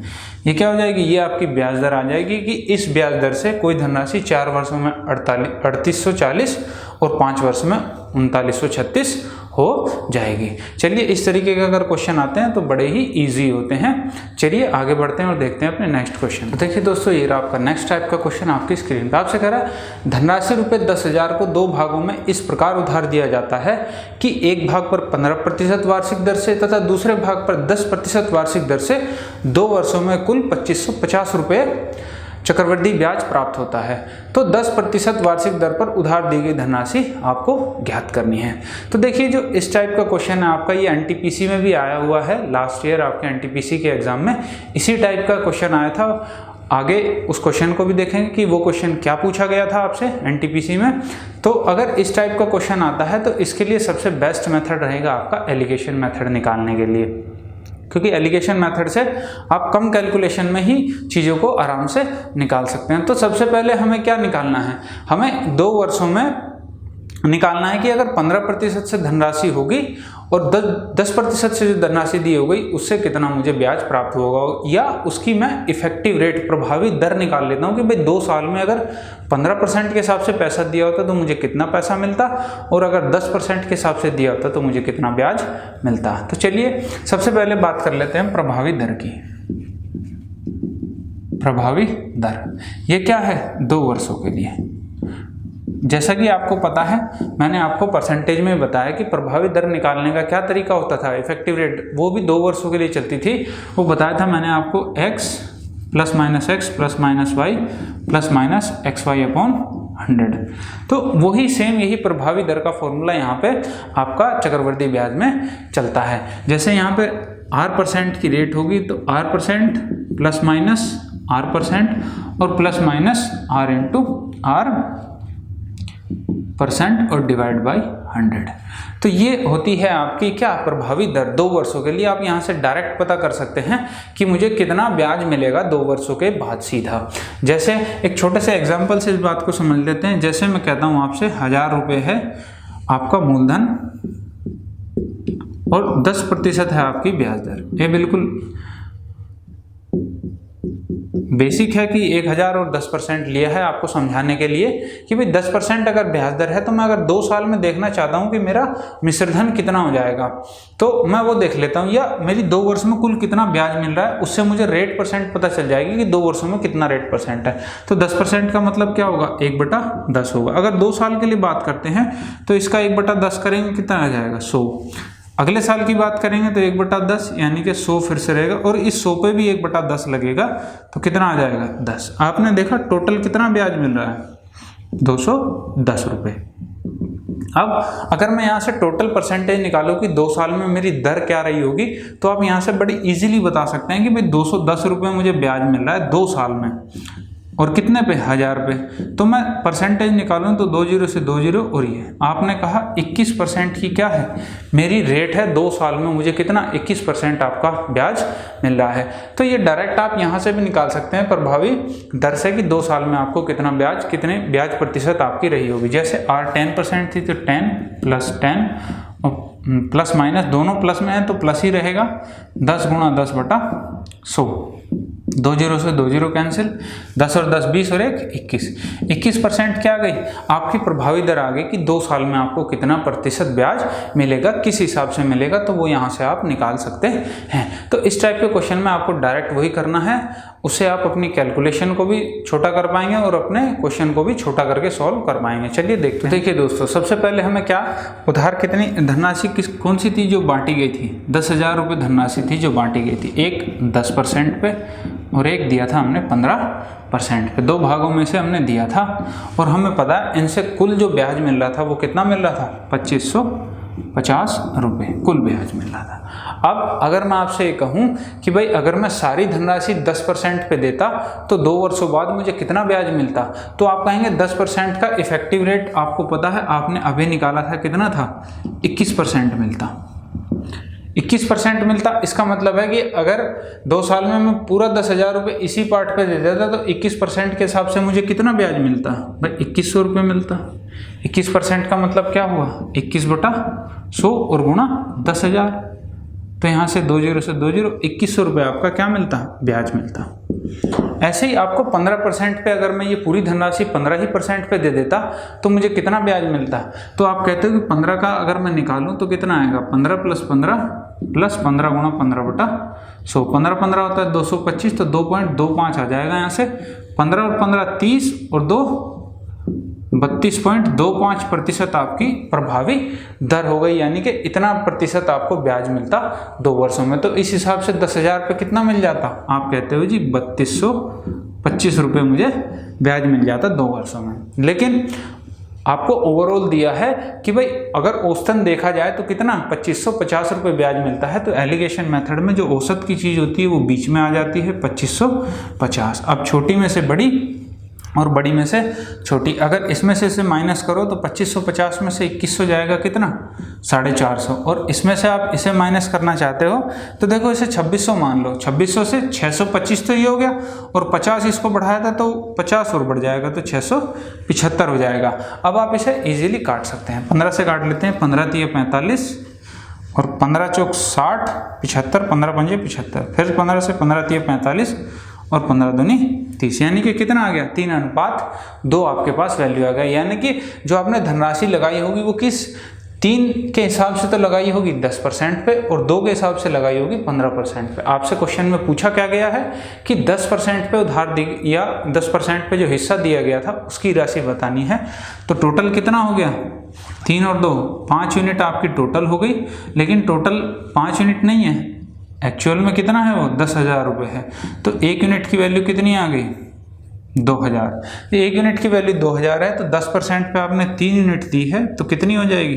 ये क्या हो जाएगी, ये आपकी ब्याज दर आ जाएगी कि इस ब्याज दर से कोई धनराशि 4 वर्षों में 3840 और 5 वर्ष में 3936 हो जाएगी। चलिए इस तरीके के अगर क्वेश्चन आते हैं तो बड़े ही इजी होते हैं। चलिए आगे बढ़ते हैं और देखते हैं अपने नेक्स्ट क्वेश्चन। तो देखिए दोस्तों, ये रहा आपका नेक्स्ट टाइप का क्वेश्चन आपकी स्क्रीन पर। आपसे कह रहा है धनराशि रुपये 10,000 को 2 भागों में इस प्रकार उधार दिया जाता है कि एक भाग पर 15% वार्षिक दर से तथा दूसरे भाग पर 10% वार्षिक दर से 2 वर्षों में कुल 2550 रुपये चक्रवृद्धि ब्याज प्राप्त होता है। तो 10% वार्षिक दर पर उधार दी गई धनराशि आपको ज्ञात करनी है। तो देखिए जो इस टाइप का क्वेश्चन है आपका, ये एनटीपीसी में भी आया हुआ है, लास्ट ईयर आपके एनटीपीसी के एग्जाम में इसी टाइप का क्वेश्चन आया था। आगे उस क्वेश्चन को भी देखेंगे कि वो क्वेश्चन क्या पूछा गया था आपसे एनटीपीसी में। तो अगर इस टाइप का क्वेश्चन आता है तो इसके लिए सबसे बेस्ट मेथड रहेगा आपका एलिगेशन मेथड निकालने के लिए, क्योंकि एलिगेशन मेथड से आप कम कैलकुलेशन में ही चीज़ों को आराम से निकाल सकते हैं। तो सबसे पहले हमें क्या निकालना है, हमें 2 वर्षों में निकालना है कि अगर 15% से धनराशि होगी और 10% से जो धनराशि दी हो गई उससे कितना मुझे ब्याज प्राप्त होगा, या उसकी मैं इफेक्टिव रेट प्रभावी दर निकाल लेता हूँ कि भाई 2 साल में अगर 15% के हिसाब से पैसा दिया होता तो मुझे कितना पैसा मिलता, और अगर 10% के हिसाब से दिया होता तो मुझे कितना ब्याज मिलता। तो चलिए सबसे पहले बात कर लेते हैं प्रभावी दर की। प्रभावी दर ये क्या है, 2 वर्षों के लिए। जैसा कि आपको पता है, मैंने आपको परसेंटेज में बताया कि प्रभावी दर निकालने का क्या तरीका होता था, इफेक्टिव रेट, वो भी 2 वर्षों के लिए चलती थी। वो बताया था मैंने आपको x ± x ± y ± xy/100। तो वही सेम यही प्रभावी दर का फॉर्मूला यहाँ पे आपका चक्रवृद्धि ब्याज में चलता है। जैसे यहाँ पे r% की रेट होगी तो r% ± r% और ± r × r % और डिवाइड बाय 100। तो ये होती है आपकी क्या प्रभावी दर 2 वर्षों के लिए। आप यहाँ से डायरेक्ट पता कर सकते हैं कि मुझे कितना ब्याज मिलेगा 2 वर्षों के बाद सीधा। जैसे एक छोटे से एग्जाम्पल से इस बात को समझ लेते हैं। जैसे मैं कहता हूँ आपसे 1000 रुपये है आपका मूलधन और 10% है आपकी ब्याज दर। ये बिल्कुल बेसिक है कि 1000 और 10% लिया है आपको समझाने के लिए कि भाई 10% अगर ब्याज दर है तो मैं अगर 2 साल में देखना चाहता हूं कि मेरा मिश्रधन कितना हो जाएगा तो मैं वो देख लेता हूं, या मेरी 2 वर्ष में कुल कितना ब्याज मिल रहा है उससे मुझे रेट परसेंट पता चल जाएगी कि 2 वर्षों में कितना रेट परसेंट है। तो 10% का मतलब क्या होगा, 1/10 होगा। अगर 2 साल के लिए बात करते हैं तो इसका 1/10 करेंगे कितना आ जाएगा, 100। अगले साल की बात करेंगे तो 1/10 यानी कि 100 फिर से रहेगा और इस 100 पे भी 1/10 लगेगा तो कितना आ जाएगा, 10। आपने देखा टोटल कितना ब्याज मिल रहा है, 210 रुपये। अब अगर मैं यहाँ से टोटल परसेंटेज निकालूँ कि 2 साल में मेरी दर क्या रही होगी तो आप यहाँ से बड़ी इजीली बता सकते हैं कि भाई 210 रुपये मुझे ब्याज मिल रहा है 2 साल में, और कितने पे, 1000 पे। तो मैं परसेंटेज निकालूं तो 2 0 से 2 0 और ये आपने कहा 21% की क्या है मेरी रेट है 2 साल में, मुझे कितना 21% आपका ब्याज मिल रहा है। तो ये डायरेक्ट आप यहाँ से भी निकाल सकते हैं प्रभावी दर से कि 2 साल में आपको कितना ब्याज, कितने ब्याज प्रतिशत आपकी रही होगी। जैसे R 10% थी तो 10 + 10 और प्लस माइनस दोनों प्लस में है तो प्लस ही रहेगा, 10 × 10/100। 2 0 से 2 0 कैंसिल, 10 और 10 20 और 1 21। 21% क्या आ गई आपकी प्रभावी दर आ गई कि 2 साल में आपको कितना प्रतिशत ब्याज मिलेगा, किस हिसाब से मिलेगा, तो वो यहाँ से आप निकाल सकते हैं। तो इस टाइप के क्वेश्चन में आपको डायरेक्ट वही करना है, उससे आप अपनी कैलकुलेशन को भी छोटा कर पाएंगे और अपने क्वेश्चन को भी छोटा करके सॉल्व कर पाएंगे। चलिए देखते हैं। देखिए दोस्तों, सबसे पहले हमें क्या उधार कितनी धनराशि कौन सी थी जो बांटी गई थी, 10,000 रुपये धनराशि थी जो बांटी गई थी। एक 10% पे और एक दिया था हमने 15% पे, 2 भागों में से हमने दिया था। और हमें पता है इनसे कुल जो ब्याज मिल रहा था वो कितना मिल रहा था, 2550 रुपये कुल ब्याज मिल रहा था। अब अगर मैं आपसे ये कहूँ कि भाई अगर मैं सारी धनराशि 10% पे देता तो 2 वर्षों बाद मुझे कितना ब्याज मिलता, तो आप कहेंगे 10% का इफेक्टिव रेट आपको पता है, आपने अभी निकाला था कितना था, 21% मिलता। 21% मिलता, इसका मतलब है कि अगर 2 साल में मैं पूरा 10,000 रुपये इसी पार्ट पे दे देता तो 21% के हिसाब से मुझे कितना ब्याज मिलता भाई, 2100 रुपये मिलता। 21% का मतलब क्या हुआ, 21/100 और गुणा 10,000। तो यहाँ से 2 0 से 2 0, 2100 रुपये आपका क्या मिलता, ब्याज मिलता। ऐसे ही आपको 15% पे अगर मैं ये पूरी धनराशि 15% पे दे देता तो मुझे कितना ब्याज मिलता। तो आप कहते हो कि 15 का अगर मैं निकालूं तो कितना आएगा, 15 + 15 + 15 गुणा 15/100, 15 15 होता है 225, तो 2.25 आ जाएगा यहाँ से। 15 और 15 30 और 2 32.25% आपकी प्रभावी दर हो गई, यानी कि इतना प्रतिशत आपको ब्याज मिलता 2 वर्षों में। तो इस हिसाब से 10,000 पे कितना मिल जाता, आप कहते हो जी 3225 रुपये मुझे ब्याज मिल जाता 2 वर्षों में। लेकिन आपको ओवरऑल दिया है कि भाई अगर औसतन देखा जाए तो कितना 2550 रुपये ब्याज मिलता है। तो एलिगेशन मेथड में जो औसत की चीज़ होती है वो बीच में आ जाती है 2550। अब छोटी में से बड़ी और बड़ी में से छोटी, अगर इसमें से इसे माइनस करो तो 2550 में से 2100 जाएगा कितना, 450। और इसमें से आप इसे माइनस करना चाहते हो तो देखो इसे 2600 मान लो, 2600 से 625 तो ये हो गया, और 50 इसको बढ़ाया था तो 50 और बढ़ जाएगा तो 675 हो जाएगा। अब आप इसे इजीली काट सकते हैं, 15 से काट लेते हैं, 15 × 45 और 15 × 4 = 60, 75, 15 × 5 = 75, फिर 15 से 15 × 45 और 15 दूनी 30, यानी कि कितना आ गया, 3:2 आपके पास वैल्यू आ गया। यानी कि जो आपने धनराशि लगाई होगी वो किस 3 के हिसाब से तो लगाई होगी 10% पे, और 2 के हिसाब से लगाई होगी 15% पे। आपसे क्वेश्चन में पूछा क्या गया है कि 10% पे उधार दी या 10% पे जो हिस्सा दिया गया था उसकी राशि बतानी है। तो टोटल कितना हो गया, 3 और 2 5 यूनिट आपकी टोटल हो गई, लेकिन टोटल 5 यूनिट नहीं है, एक्चुअल में कितना है वो 10,000 रुपये है। तो 1 यूनिट की वैल्यू कितनी आ गई, 2000। 1 यूनिट की वैल्यू 2000 है तो 10% पे आपने 3 यूनिट दी है तो कितनी हो जाएगी,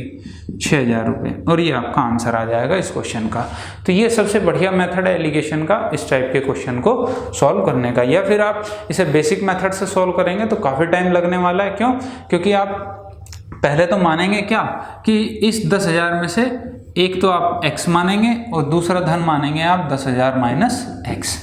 6,000 रुपये, और ये आपका आंसर आ जाएगा इस क्वेश्चन का। तो ये सबसे बढ़िया मेथड है एलिगेशन का इस टाइप के क्वेश्चन को सॉल्व करने का। या फिर आप इसे बेसिक मेथड से सॉल्व करेंगे तो काफ़ी टाइम लगने वाला है। क्यों, क्योंकि आप पहले तो मानेंगे क्या कि इस 10,000 में से एक तो आप x मानेंगे और दूसरा धन मानेंगे आप 10,000 माइनस x।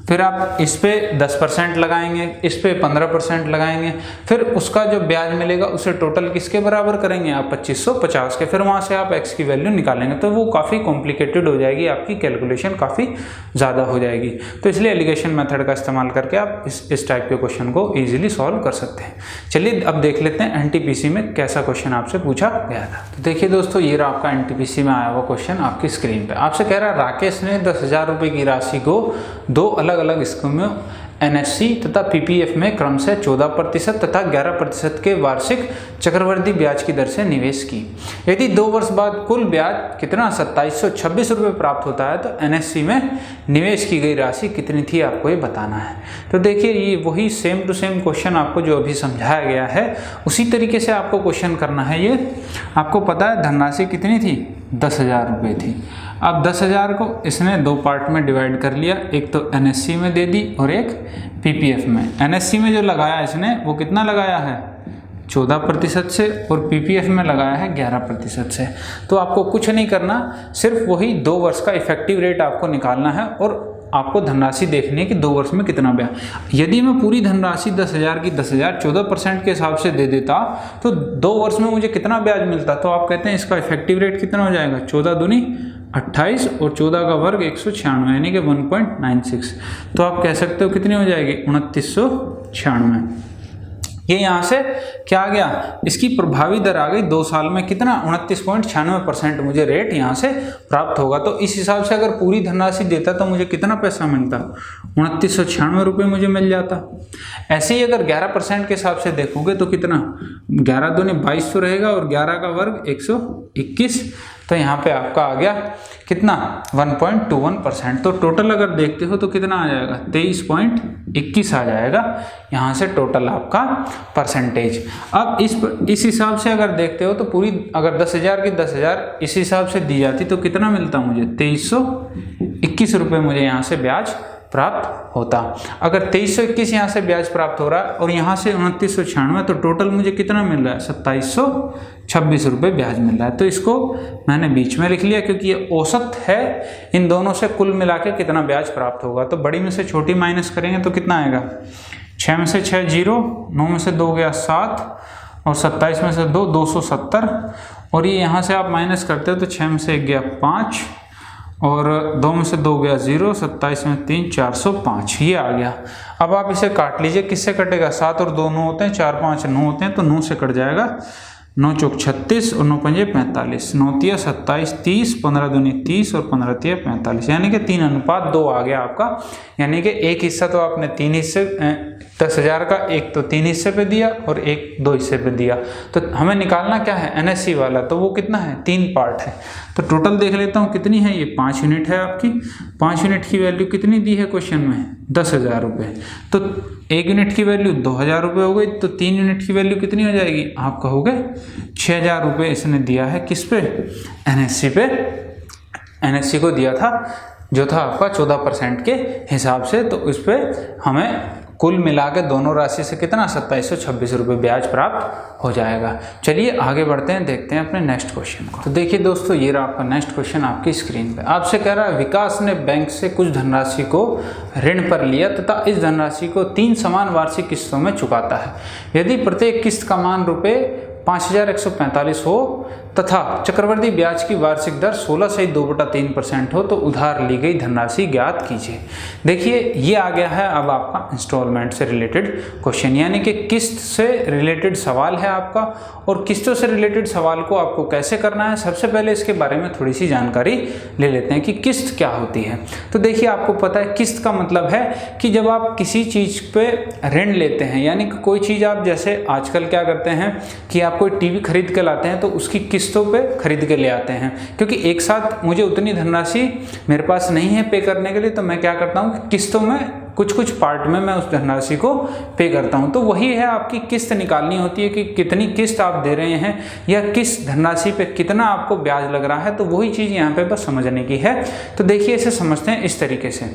फिर आप इस पे 10% लगाएंगे, इस पे 15% लगाएंगे, फिर उसका जो ब्याज मिलेगा उसे टोटल किसके बराबर करेंगे आप 2550 के, फिर वहाँ से आप x की वैल्यू निकालेंगे। तो वो काफ़ी कॉम्प्लिकेटेड हो जाएगी, आपकी कैलकुलेशन काफ़ी ज़्यादा हो जाएगी। तो इसलिए एलिगेशन मेथड का इस्तेमाल करके आप इस टाइप के क्वेश्चन को ईजिली सॉल्व कर सकते हैं। चलिए अब देख लेते हैं एनटीपीसी में कैसा क्वेश्चन आपसे पूछा गया था। तो देखिए दोस्तों, ये रहा आपका एनटीपीसी में आया हुआ क्वेश्चन आपकी स्क्रीन पे। आपसे कह रहा है राकेश ने 10,000 रुपये की राशि को दो अलग अलग स्कीमों एनएससी तथा पीपीएफ में क्रम से 14% तथा 11% के वार्षिक चक्रवृद्धि ब्याज की दर से निवेश की। यदि 2 वर्ष बाद कुल ब्याज कितना 2726 रुपये प्राप्त होता है तो एनएससी में निवेश की गई राशि कितनी थी, आपको ये बताना है। तो देखिए ये वही सेम टू सेम क्वेश्चन आपको जो अभी समझाया गया है उसी तरीके से आपको क्वेश्चन करना है। ये आपको पता है धनराशि कितनी थी, 10,000 रुपये थी। अब 10,000 को इसने 2 पार्ट में डिवाइड कर लिया, एक तो एनएससी में दे दी और एक पीपीएफ में। एनएससी में जो लगाया इसने वो कितना लगाया है 14% से, और पीपीएफ में लगाया है 11% से। तो आपको कुछ नहीं करना, सिर्फ वही 2 वर्ष का इफेक्टिव रेट आपको निकालना है और आपको धनराशि देखनी है कि 2 वर्ष में कितना ब्याज। यदि मैं पूरी धनराशि 10,000 की 10,000 14% के हिसाब से दे देता तो 2 वर्ष में मुझे कितना ब्याज मिलता। तो आप कहते हैं इसका इफेक्टिव रेट कितना हो जाएगा, 14 दूनी 28 और 14 का वर्ग 196 यानी कि 1.96। तो आप कह सकते हो कितनी हो जाएगी 2996। ये यहाँ से क्या आ गया, इसकी प्रभावी दर आ गई 2 साल में कितना 29.96% मुझे रेट यहाँ से प्राप्त होगा। तो इस हिसाब से अगर पूरी धनराशि देता तो मुझे कितना पैसा मिलता, 2996 रुपये मुझे मिल जाता। ऐसे ही अगर 11% के हिसाब से देखोगे तो कितना 11 दूनी 2200 रहेगा और 11 का वर्ग 121। तो यहाँ पे आपका आ गया कितना 1.21%। तो टोटल अगर देखते हो तो कितना आ जाएगा 23.21 आ जाएगा यहाँ से टोटल आपका परसेंटेज। अब इस हिसाब से अगर देखते हो तो पूरी अगर 10,000 की 10,000 इस हिसाब से दी जाती तो कितना मिलता मुझे 2321 रुपये मुझे यहाँ से ब्याज प्राप्त होता। अगर 2321 यहाँ से ब्याज प्राप्त हो रहा है और यहाँ से 2996 तो टोटल मुझे कितना मिल रहा है 2726 रुपये ब्याज मिल रहा है। तो इसको मैंने बीच में लिख लिया क्योंकि ये औसत है, इन दोनों से कुल मिला के कितना ब्याज प्राप्त होगा। तो बड़ी में से छोटी माइनस करेंगे तो कितना आएगा, 6 में से 6 0, 9 में से 2 गया 7 और 27 में से 2 270। और ये यहाँ से आप माइनस करते हो तो 6 में से 1 गया 5 और 2 में से 2 गया 0, 27 में 3 405, ये आ गया। अब आप इसे काट लीजिए, किससे कटेगा 7 और 2 9 होते हैं, 4 5 9 होते हैं तो 9 से कट जाएगा, 9 चौक 36 और 9 पंजे 45, 9 तिया 27 30, 15 दूनी 30 और 15 तिया 45 यानी कि 3:2 आ गया आपका। यानी कि एक हिस्सा तो आपने 3 हिस्से 10,000 का एक तो 3 हिस्से पे दिया और एक 2 हिस्से पे दिया। तो हमें निकालना क्या है एनएससी वाला, तो वो कितना है 3 पार्ट है। तो टोटल देख लेता हूँ कितनी है, ये 5 यूनिट है आपकी। 5 यूनिट की वैल्यू कितनी दी है क्वेश्चन में 10,000 रुपये। तो 1 यूनिट की वैल्यू 2,000 रुपये हो गई, तो 3 यूनिट की वैल्यू कितनी हो जाएगी, आप कहोगे 6,000 रुपये इसने दिया है किस पे, एनएससी पे। एनएससी को दिया था जो था आपका 14% के हिसाब से। तो उस पर हमें कुल मिला के दोनों राशि से कितना 2726 रुपये ब्याज प्राप्त हो जाएगा। चलिए आगे बढ़ते हैं, देखते हैं अपने नेक्स्ट क्वेश्चन को। तो देखिए दोस्तों, ये रहा आपका नेक्स्ट क्वेश्चन आपकी स्क्रीन पे। आपसे कह रहा है विकास ने बैंक से कुछ धनराशि को ऋण पर लिया तथा इस धनराशि को 3 समान वार्षिक किस्तों में चुकाता है। यदि प्रत्येक किस्त का मान रुपये 5,145 हो तथा चक्रवृद्धि ब्याज की वार्षिक दर 16 से 2/3% हो तो उधार ली गई धनराशि ज्ञात कीजिए। देखिए ये आ गया है अब आपका इंस्टॉलमेंट से रिलेटेड क्वेश्चन, यानी कि किस्त से रिलेटेड सवाल है आपका। और किस्तों से रिलेटेड सवाल को आपको कैसे करना है, सबसे पहले इसके बारे में थोड़ी सी जानकारी ले लेते हैं कि किस्त क्या होती है। तो देखिए आपको पता है किस्त का मतलब है कि जब आप किसी चीज़ पे ऋण लेते हैं, यानी कि कोई चीज़ आप जैसे आजकल क्या करते हैं कि आप कोई टीवी खरीद के लाते हैं तो उसकी किस्तों पे खरीद के ले आते हैं, क्योंकि एक साथ मुझे उतनी धनराशि मेरे पास नहीं है पे करने के लिए। तो मैं क्या करता हूँ कि किस्तों में कुछ पार्ट में मैं उस धनराशि को पे करता हूँ। तो वही है आपकी किस्त निकालनी होती है कि कितनी किस्त आप दे रहे हैं या किस धनराशि पे कितना आपको ब्याज लग रहा है। तो वही चीज़ यहाँ पे बस समझने की है। तो देखिए इसे समझते हैं इस तरीके से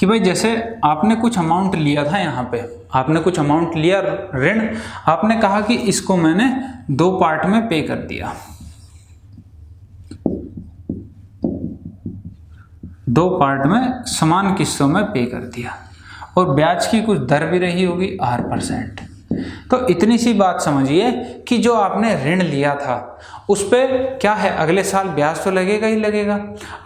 कि भाई जैसे आपने कुछ अमाउंट लिया था, यहाँ पे आपने कुछ अमाउंट लिया ऋण, आपने कहा कि इसको मैंने 2 पार्ट में पे कर दिया, 2 पार्ट में समान किस्तों में पे कर दिया, और ब्याज की कुछ दर भी रही होगी 8%। तो इतनी सी बात समझिए कि जो आपने ऋण लिया था उस पे क्या है, अगले साल ब्याज तो लगेगा ही लगेगा।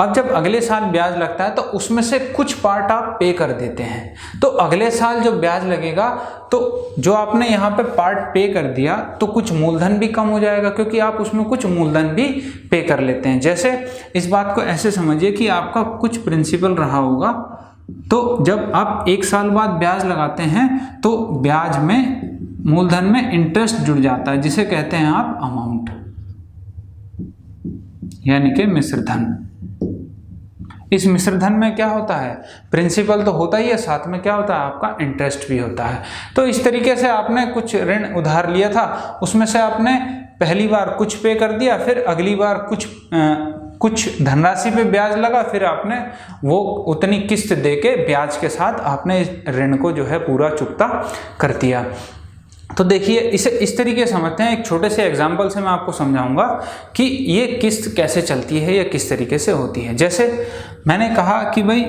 अब जब अगले साल ब्याज लगता है तो उसमें से कुछ पार्ट आप पे कर देते हैं, तो अगले साल जो ब्याज लगेगा तो जो आपने यहाँ पे पार्ट पे कर दिया तो कुछ मूलधन भी कम हो जाएगा, क्योंकि आप उसमें कुछ मूलधन भी पे कर लेते हैं। जैसे इस बात को ऐसे समझिए कि आपका कुछ प्रिंसिपल रहा होगा, तो जब आप 1 साल बाद ब्याज लगाते हैं तो ब्याज में मूलधन में इंटरेस्ट जुड़ जाता है, जिसे कहते हैं आप अमाउंट, यानी कि मिश्र धन। इस मिश्र धन में क्या होता है, प्रिंसिपल तो होता ही है, साथ में क्या होता है, आपका इंटरेस्ट भी होता है। तो इस तरीके से आपने कुछ ऋण उधार लिया था, उसमें से आपने पहली बार कुछ पे कर दिया, फिर अगली बार कुछ धनराशि पे ब्याज लगा, फिर आपने वो उतनी किस्त देके ब्याज के साथ आपने इस ऋण को जो है पूरा चुकता कर दिया। तो देखिए इसे इस तरीके से समझते हैं। एक छोटे से एग्जाम्पल से मैं आपको समझाऊंगा कि ये किस्त कैसे चलती है या किस तरीके से होती है। जैसे मैंने कहा कि भाई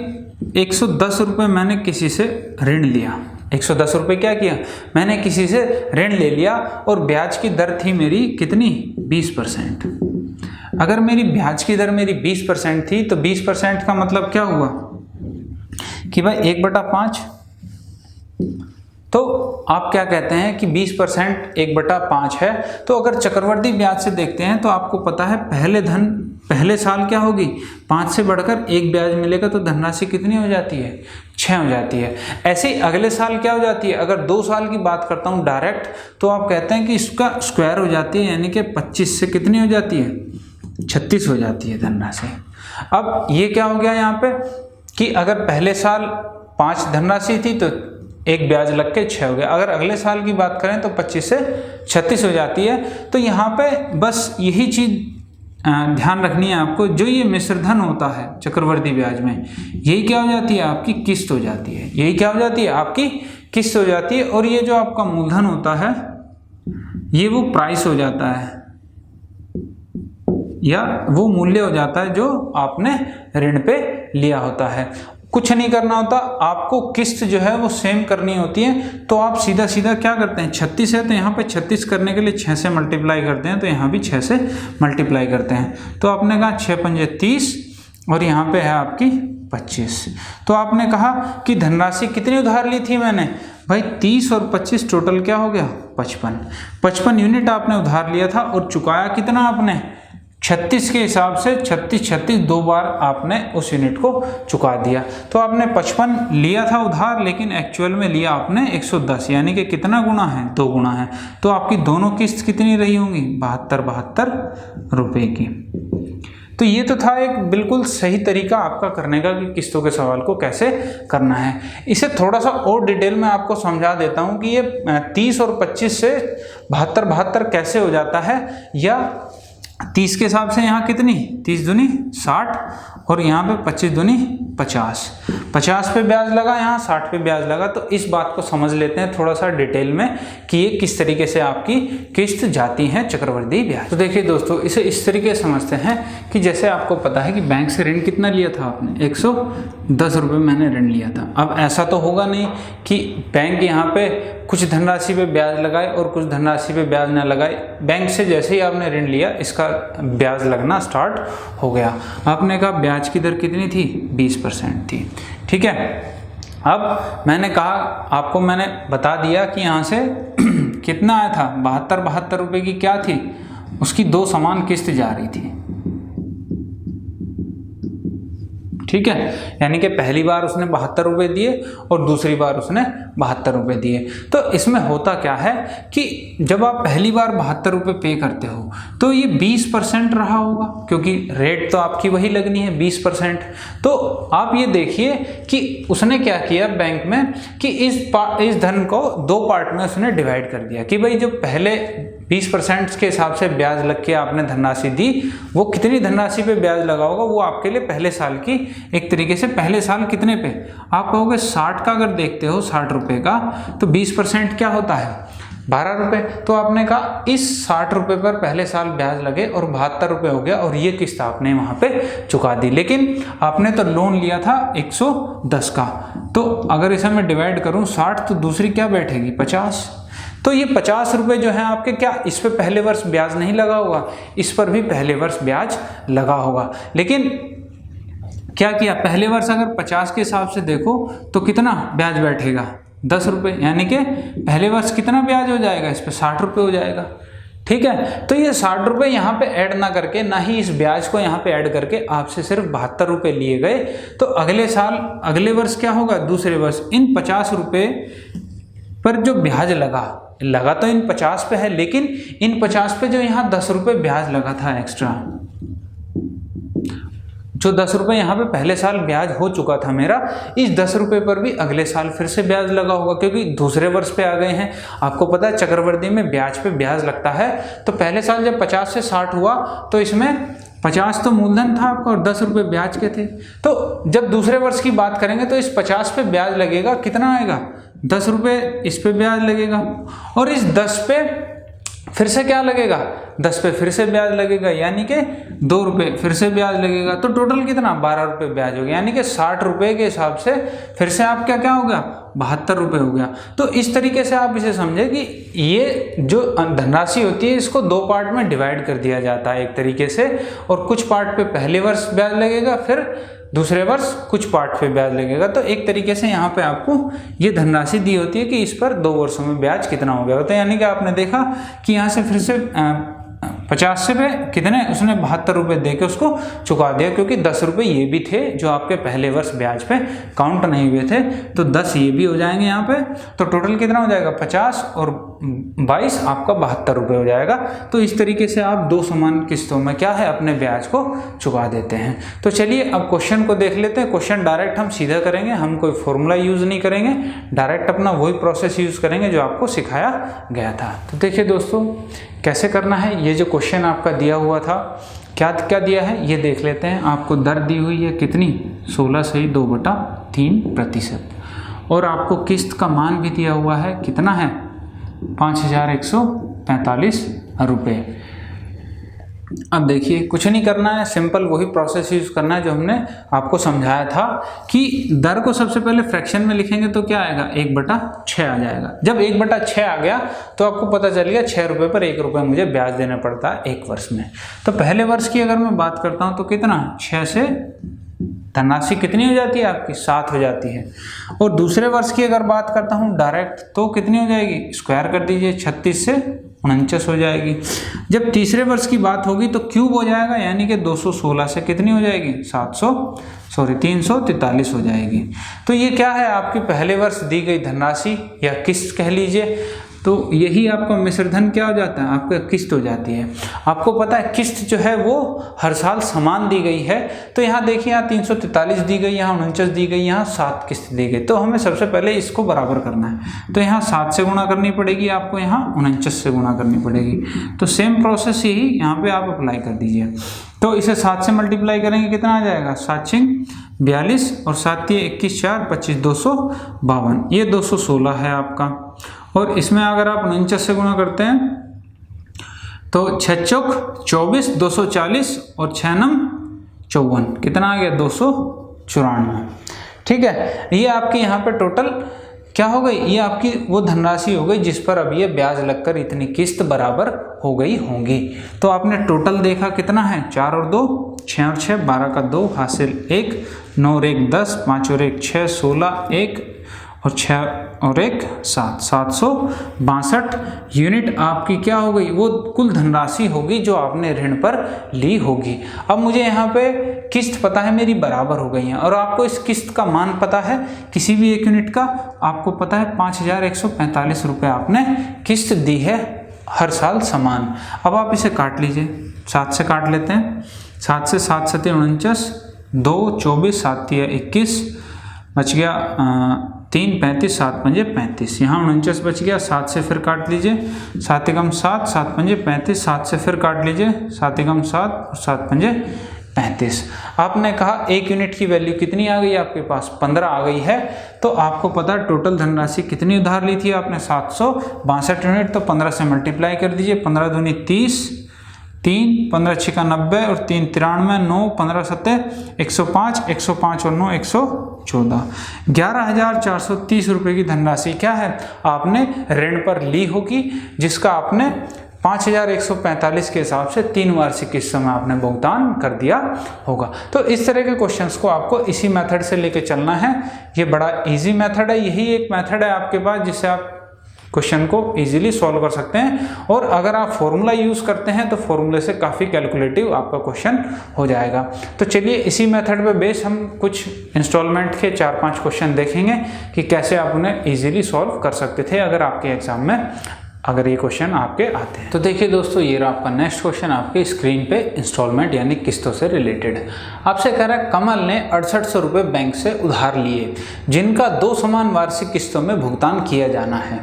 110 रुपये मैंने किसी से ऋण लिया, 110 रुपये क्या किया, मैंने किसी से ऋण ले लिया और ब्याज की दर थी मेरी कितनी, 20%। अगर मेरी ब्याज की दर मेरी 20% थी तो 20% का मतलब क्या हुआ कि भाई 1/5, तो आप क्या कहते हैं कि 20% 1/5 है। तो अगर चक्रवृद्धि ब्याज से देखते हैं तो आपको पता है पहले साल क्या होगी, 5 से बढ़कर 1 ब्याज मिलेगा तो धनराशि कितनी हो जाती है, 6 हो जाती है। ऐसे ही अगले साल क्या हो जाती है, अगर 2 साल की बात करता हूँ डायरेक्ट, तो आप कहते हैं कि इसका स्क्वायर हो जाती है, यानी कि 25 से कितनी हो जाती है, 36 हो जाती है धनराशि। अब ये क्या हो गया यहाँ पे कि अगर पहले साल 5 धनराशि थी तो 1 ब्याज लग के 6 हो गया। अगर अगले साल की बात करें तो 25 से 36 हो जाती है। तो यहाँ पे बस यही चीज़ ध्यान रखनी है आपको, जो ये मिश्रधन होता है चक्रवृद्धि ब्याज में, यही क्या हो जाती है, आपकी किस्त हो जाती है, यही क्या हो जाती है, आपकी किस्त हो जाती है। और ये जो आपका मूलधन होता है ये वो प्राइस हो जाता है या वो मूल्य हो जाता है जो आपने ऋण पे लिया होता है। कुछ नहीं करना होता आपको, किस्त जो है वो सेम करनी होती है। तो आप सीधा सीधा क्या करते हैं, 36 है तो यहाँ पे 36 करने के लिए 6 से मल्टीप्लाई करते हैं, तो यहाँ भी 6 से मल्टीप्लाई करते हैं। तो आपने कहा 6 पंजे 30 और यहाँ पे है आपकी 25। तो आपने कहा कि धनराशि कितनी उधार ली थी मैंने, भाई 30 और 25 टोटल क्या हो गया, 55 यूनिट आपने उधार लिया था और चुकाया कितना आपने, 36 के हिसाब से 36 2 बार आपने उस यूनिट को चुका दिया। तो आपने 55 लिया था उधार, लेकिन एक्चुअल में लिया आपने 110, यानी कि कितना गुना है, 2 गुना है। तो आपकी दोनों किस्त कितनी रही होंगी, 72 रुपये की। तो ये तो था एक बिल्कुल सही तरीका आपका करने का कि किस्तों के सवाल को कैसे करना है। इसे थोड़ा सा और डिटेल में आपको समझा देता हूँ कि ये 30 और 25 से 72 कैसे हो जाता है, या 30 के हिसाब से यहाँ कितनी, 30 दूनी 60 और यहाँ पे 25 दूनी 50 पे ब्याज लगा, यहाँ 60 पे ब्याज लगा। तो इस बात को समझ लेते हैं थोड़ा सा डिटेल में कि ये किस तरीके से आपकी किस्त जाती है चक्रवृद्धि ब्याज। तो देखिए दोस्तों, इसे इस तरीके से समझते हैं कि जैसे आपको पता है कि बैंक से ऋण कितना लिया था आपने, 110 रुपये मैंने ऋण लिया था। अब ऐसा तो होगा नहीं कि बैंक यहाँ पे कुछ धनराशि पे ब्याज लगाए और कुछ धनराशि पे ब्याज ना लगाए। बैंक से जैसे ही आपने ऋण लिया इसका ब्याज लगना स्टार्ट हो गया। आपने कहा ब्याज की दर कितनी थी, 20% थी, ठीक है। अब मैंने कहा आपको, मैंने बता दिया कि यहाँ से कितना आया था, 72 रुपये की क्या थी, उसकी 2 समान किस्त जा रही थी, ठीक है। यानी कि पहली बार उसने 72 रुपये दिए और दूसरी बार उसने 72 रुपये दिए। तो इसमें होता क्या है कि जब आप पहली बार 72 रुपये पे करते हो तो ये 20% रहा होगा, क्योंकि रेट तो आपकी वही लगनी है 20%। तो आप ये देखिए कि उसने क्या किया बैंक में कि इस धन को 2 पार्ट में उसने डिवाइड कर दिया कि भाई जो पहले 20% के हिसाब से ब्याज लग के आपने धनराशि दी, वो कितनी धनराशि पे ब्याज लगा होगा वो आपके लिए पहले साल की, एक तरीके से पहले साल कितने पे आप कहोगे 60 का, अगर देखते हो 60 रुपये का तो 20% क्या होता है 12 रुपये। तो आपने कहा इस 60 रुपये पर पहले साल ब्याज लगे और 72 रुपये हो गया और ये किस्त आपने वहाँ पे चुका दी। लेकिन आपने तो लोन लिया था 110 का, तो अगर इसे मैं डिवाइड करूँ 60 तो दूसरी क्या बैठेगी 50, तो ये 50 रुपये जो है आपके, क्या इस पर पहले वर्ष ब्याज नहीं लगा होगा, इस पर भी पहले वर्ष ब्याज लगा होगा। लेकिन क्या किया, पहले वर्ष अगर 50 के हिसाब से देखो तो कितना ब्याज बैठेगा 10 रुपये, यानी कि पहले वर्ष कितना ब्याज हो जाएगा, इस पर 60 रुपये हो जाएगा। ठीक है, तो ये 60 रुपये यहाँ पे ऐड ना करके, ना ही इस ब्याज को यहाँ पे ऐड करके आपसे सिर्फ 72 रुपये लिए गए, तो अगले साल, अगले वर्ष क्या होगा, दूसरे वर्ष इन 50 रुपये पर जो ब्याज लगा तो इन 50 पे है, लेकिन इन 50 पे जो यहाँ 10 रुपये ब्याज लगा था एक्स्ट्रा, जो 10 रुपये यहाँ पे पहले साल ब्याज हो चुका था मेरा, इस 10 रुपये पर भी अगले साल फिर से ब्याज लगा होगा, क्योंकि दूसरे वर्ष पे आ गए हैं। आपको पता है चक्रवृद्धि में ब्याज पे ब्याज लगता है, तो पहले साल जब 50 से 60 हुआ तो इसमें 50 तो मूलधन था आपका और 10 रुपये ब्याज के थे। तो जब दूसरे वर्ष की बात करेंगे तो इस 50 पे ब्याज लगेगा, कितना आएगा 10 रुपये, इस पे ब्याज लगेगा और इस 10 पे फिर से क्या लगेगा, 10 पे फिर से ब्याज लगेगा, यानी कि 2 रुपये फिर से ब्याज लगेगा, तो टोटल कितना 12 रुपये ब्याज हो गया, यानी कि 60 रुपये के हिसाब से फिर से आप क्या हो गया 72 रुपये हो गया। तो इस तरीके से आप इसे समझे कि ये जो धनराशि होती है इसको 2 पार्ट में डिवाइड कर दिया जाता है एक तरीके से, और कुछ पार्ट पे पहले वर्ष ब्याज लगेगा, फिर दूसरे वर्ष कुछ पार्ट पे ब्याज लगेगा। तो एक तरीके से यहाँ पे आपको ये धनराशि दी होती है कि इस पर 2 वर्षों में ब्याज कितना हो गया होता है, यानी कि आपने देखा कि यहाँ से फिर से 50 से पे कितने उसने 72 रुपये दे के उसको चुका दिया, क्योंकि 10 रुपये ये भी थे जो आपके पहले वर्ष ब्याज पे काउंट नहीं हुए थे, तो 10 ये भी हो जाएंगे यहाँ पे, तो टोटल कितना हो जाएगा 50 और 22 आपका 72 रुपये हो जाएगा। तो इस तरीके से आप 2 समान किस्तों में क्या है अपने ब्याज को चुका देते हैं। तो चलिए अब क्वेश्चन को देख लेते हैं। क्वेश्चन डायरेक्ट हम सीधा करेंगे, हम कोई फॉर्मूला यूज़ नहीं करेंगे, डायरेक्ट अपना वही प्रोसेस यूज़ करेंगे जो आपको सिखाया गया था। तो देखिए दोस्तों कैसे करना है, ये जो क्वेश्चन आपका दिया हुआ था क्या क्या दिया है ये देख लेते हैं। आपको दर दी हुई है कितनी 16/2/3%, और आपको किस्त का मान भी दिया हुआ है कितना है 5145 रुपये। अब देखिए कुछ नहीं करना है, सिंपल वही प्रोसेस यूज करना है जो हमने आपको समझाया था कि दर को सबसे पहले फ्रैक्शन में लिखेंगे तो क्या आएगा 1/6 आ जाएगा। जब 1/6 आ गया तो आपको पता चल गया 6 रुपये पर 1 रुपये मुझे ब्याज देना पड़ता है 1 वर्ष में। तो पहले वर्ष की अगर मैं बात करता हूँ तो कितना 6 से धनराशि कितनी हो जाती है आपकी 7 हो जाती है, और दूसरे वर्ष की अगर बात करता हूँ डायरेक्ट तो कितनी हो जाएगी, स्क्वायर कर दीजिए 36 से 49 हो जाएगी। जब तीसरे वर्ष की बात होगी तो क्यूब हो जाएगा, यानी कि 216 से कितनी हो जाएगी 343 हो जाएगी। तो ये क्या है आपकी पहले वर्ष दी गई धनराशि या किस्त कह लीजिए, तो यही आपका मिश्रधन क्या हो जाता है आपका किस्त हो जाती है। आपको पता है किस्त जो है वो हर साल समान दी गई है, तो यहाँ देखिए यहाँ 343 दी गई, यहाँ 49 दी गई, यहाँ 7 किस्त दी गई, तो हमें सबसे पहले इसको बराबर करना है। तो यहाँ 7 से गुणा करनी पड़ेगी आपको, यहाँ 49 से गुणा करनी पड़ेगी। तो सेम प्रोसेस यही यहाँ पे आप अप्लाई कर दीजिए। तो इसे 7 से मल्टीप्लाई करेंगे कितना आ जाएगा 7×42 और 7 21 4 25 252, ये 216 है आपका। और इसमें अगर आप 49 से गुणा करते हैं तो 6 चौक 24 240 और 6 नम 54, कितना आ गया 294। ठीक है, ये आपकी यहाँ पे टोटल क्या हो गई, ये आपकी वो धनराशि हो गई जिस पर अब ये ब्याज लगकर इतनी किस्त बराबर हो गई होंगी। तो आपने टोटल देखा कितना है 4 और 2 6 और 6 12 का 2 हासिल 1 9 और 1 10 5 और 1 6 16 1 और 6 और 1 7 762 यूनिट आपकी क्या हो गई, वो कुल धनराशि होगी जो आपने ऋण पर ली होगी। अब मुझे यहाँ पे किस्त पता है मेरी बराबर हो गई है, और आपको इस किस्त का मान पता है किसी भी एक यूनिट का, आपको पता है 5145 रुपये आपने किस्त दी है हर साल समान। अब आप इसे काट लीजिए, 7 से काट लेते हैं, 7 से 7 7 49 2 24 7 21 बच गया 3 35 7 पंजे 35, यहाँ 49 बच गया, 7 से फिर काट लीजिए, 7 एकम 7, 7 पंजे 35, 7 से फिर काट लीजिए, 7 एकम 7 और 7 पंजे 35। आपने कहा 1 यूनिट की वैल्यू कितनी आ गई आपके पास, 15 आ गई है। तो आपको पता है टोटल धनराशि कितनी उधार ली थी आपने, 762 यूनिट। तो 15 से मल्टीप्लाई कर दीजिए, 15 दूनी 30, 3 15 छिका 90 और 3 93, 9 15 7 105, 105 और 9 114, 11,430 रुपये की धनराशि क्या है आपने ऋण पर ली होगी, जिसका आपने 5,145 के हिसाब से 3 वार्षिक किस्तों में आपने भुगतान कर दिया होगा। तो इस तरह के क्वेश्चंस को आपको इसी मेथड से लेके चलना है। ये बड़ा इजी मेथड है, यही एक मेथड है आपके पास जिससे आप क्वेश्चन को इजीली सॉल्व कर सकते हैं। और अगर आप फॉर्मूला यूज़ करते हैं तो फॉर्मूले से काफ़ी कैलकुलेटिव आपका क्वेश्चन हो जाएगा। तो चलिए इसी मेथड पे बेस हम कुछ इंस्टॉलमेंट के 4-5 क्वेश्चन देखेंगे कि कैसे आप उन्हें इजीली सॉल्व कर सकते थे अगर आपके एग्जाम में अगर ये क्वेश्चन आपके आते हैं। तो देखिए दोस्तों, ये रहा आपका नेक्स्ट क्वेश्चन आपके स्क्रीन पे इंस्टॉलमेंट यानी किस्तों से रिलेटेड है। आपसे कह रहा है कमल ने 6800 रुपये बैंक से उधार लिए जिनका 2 समान वार्षिक किस्तों में भुगतान किया जाना है।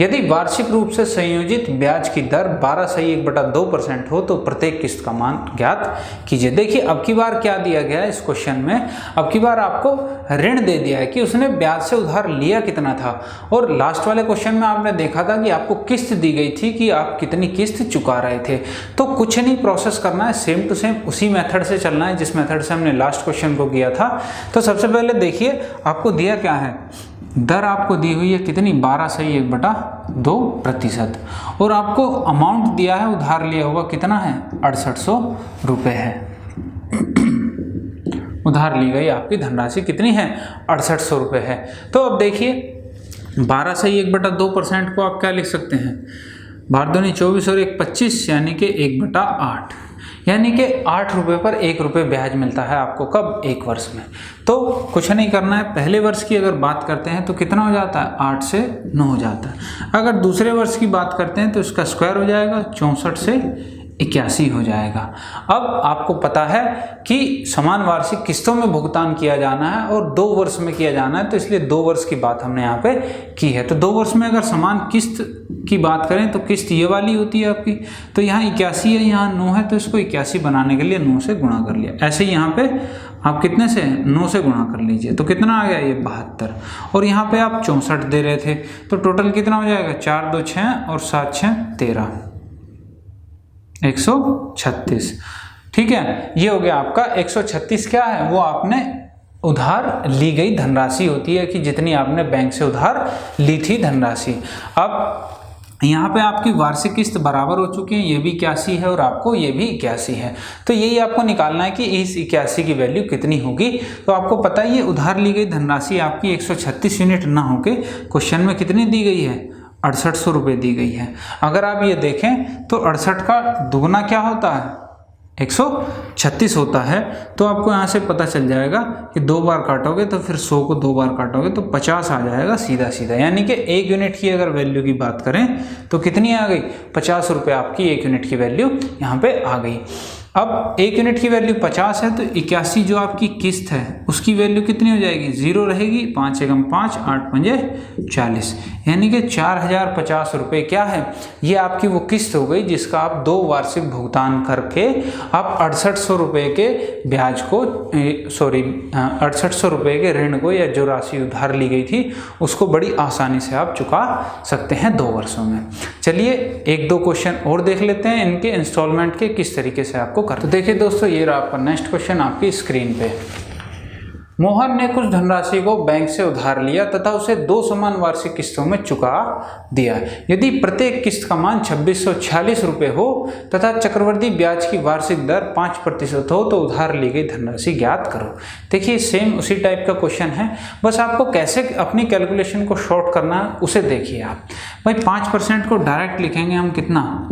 यदि वार्षिक रूप से संयोजित ब्याज की दर 12.1/2% हो तो प्रत्येक किस्त का मान ज्ञात कीजिए। देखिए अब की बार क्या दिया गया है इस क्वेश्चन में, अब की बार आपको ऋण दे दिया है कि उसने ब्याज से उधार लिया कितना था। और लास्ट वाले क्वेश्चन में आपने देखा था कि आपको किस्त दी गई थी कि आप कितनी किस्त चुका रहे थे। तो कुछ नहीं प्रोसेस करना है, सेम टू सेम उसी मेथड से चलना है जिस मेथड से हमने लास्ट क्वेश्चन को किया था। तो सबसे पहले देखिए आपको दिया क्या है, दर आपको दी हुई है कितनी, 12.1/2%। और आपको अमाउंट दिया है उधार लिया हुआ कितना है, 6800 रुपये है। उधार ली गई आपकी धनराशि कितनी है, 6800 रुपये है। तो अब देखिए 12.1/2% को आप क्या लिख सकते हैं, 12 दूनी 24 और 1 25 यानी कि 1/8, यानी कि 8 रुपये पर 1 रुपये ब्याज मिलता है आपको कब, 1 वर्ष में। तो कुछ नहीं करना है, पहले वर्ष की अगर बात करते हैं तो कितना हो जाता है, 8 से 9 हो जाता है। अगर दूसरे वर्ष की बात करते हैं तो इसका स्क्वायर हो जाएगा, 64 से 81 हो जाएगा। अब आपको पता है कि समान वार्षिक किस्तों में भुगतान किया जाना है और 2 वर्ष में किया जाना है, तो इसलिए 2 वर्ष की बात हमने यहाँ पे की है। तो 2 वर्ष में अगर समान किस्त की बात करें तो किस्त ये वाली होती है आपकी, तो यहाँ 81 है, यहाँ 9 है, तो इसको 81 बनाने के लिए 9 से गुणा कर लिया। ऐसे ही यहाँ पे आप कितने से 9 से गुणा कर लीजिए तो कितना आ गया, ये 72। और यहाँ पे आप 64 दे रहे थे तो टोटल कितना हो जाएगा, 4 2 6 और 7 6 13, 136। ठीक है, ये हो गया आपका 136। क्या है वो, आपने उधार ली गई धनराशि होती है कि जितनी आपने बैंक से उधार ली थी धनराशि। अब यहाँ पे आपकी वार्षिक किस्त बराबर हो चुकी है, ये भी 81 है और आपको ये भी 81 है। तो यही आपको निकालना है कि इस 81 की वैल्यू कितनी होगी। तो आपको पता है ये उधार ली गई धनराशि आपकी 136 यूनिट ना होके क्वेश्चन में कितनी दी गई है, 6800 रुपये दी गई है। अगर आप ये देखें तो 68 का दुगना क्या होता है, 136 होता है। तो आपको यहाँ से पता चल जाएगा कि 2 बार काटोगे तो फिर 100 को 2 बार काटोगे तो 50 आ जाएगा सीधा सीधा। यानी कि 1 यूनिट की अगर वैल्यू की बात करें तो कितनी आ गई, 50 रुपये आपकी 1 यूनिट की वैल्यू यहाँ पे आ गई। अब 1 यूनिट की वैल्यू 50 है तो 81 जो आपकी किस्त है उसकी वैल्यू कितनी हो जाएगी, 0 रहेगी, 5 एकम 5 8 पंजे 40, यानी कि 4050 रुपये क्या है, ये आपकी वो किस्त हो गई जिसका आप 2 वार्षिक भुगतान करके आप 6800 रुपये के ब्याज को 6800 रुपये के ऋण को या जो राशि उधार ली गई थी उसको बड़ी आसानी से आप चुका सकते हैं 2 वर्षों में। चलिए 1-2 क्वेश्चन और देख लेते हैं इनके इंस्टॉलमेंट के किस तरीके से आपको कर। तो देखिए दोस्तों, ये रहा आपका नेक्स्ट क्वेश्चन आपकी स्क्रीन पे। मोहन ने कुछ धनराशि को बैंक से उधार लिया तथा उसे 2 समान वार्षिक किस्तों में चुका दिया। यदि प्रत्येक किस्त का मान 2646 रुपये हो तथा चक्रवृद्धि ब्याज की वार्षिक दर 5% हो तो उधार ली गई धनराशि ज्ञात करो। देखिए सेम उसी टाइप का क्वेश्चन है, बस आपको कैसे अपनी कैलकुलेशन को शॉर्ट करना है उसे देखिए आप। भाई 5% को डायरेक्ट लिखेंगे हम कितना,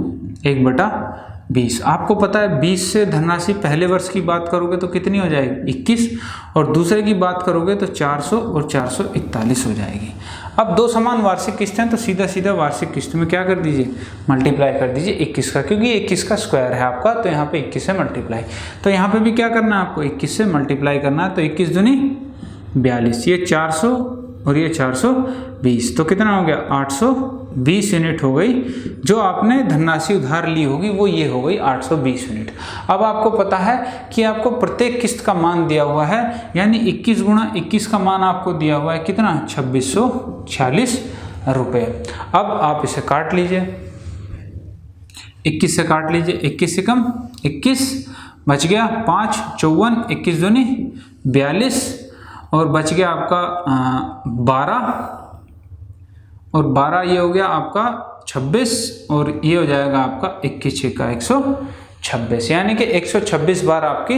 1/20। आपको पता है 20 से धनराशि पहले वर्ष की बात करोगे तो कितनी हो जाएगी, 21, और दूसरे की बात करोगे तो 400 और 441 हो जाएगी। अब 2 समान वार्षिक किस्त हैं तो सीधा सीधा वार्षिक किस्त में क्या कर दीजिए, मल्टीप्लाई कर दीजिए 21 का, क्योंकि 21 का स्क्वायर है आपका तो यहाँ पे 21 से मल्टीप्लाई। तो यहाँ पे भी क्या करना है आपको, 21 से मल्टीप्लाई करना है। तो 21 दूनी 42, ये 400 और ये 420, तो कितना हो गया 820 यूनिट हो गई। जो आपने धनराशि उधार ली होगी वो ये हो गई 820 यूनिट। अब आपको पता है कि आपको प्रत्येक किस्त का मान दिया हुआ है, यानी 21 गुणा 21 का मान आपको दिया हुआ है कितना 2646 रुपये। अब आप इसे काट लीजिए, 21 से काट लीजिए, 21 से कम 21 बच गया 5 54, 21 दूनी 42 और बच गया आपका 12 और 12 ये हो गया आपका 26 और ये हो जाएगा आपका 21 छक्का 126, यानी कि 126 बार आपकी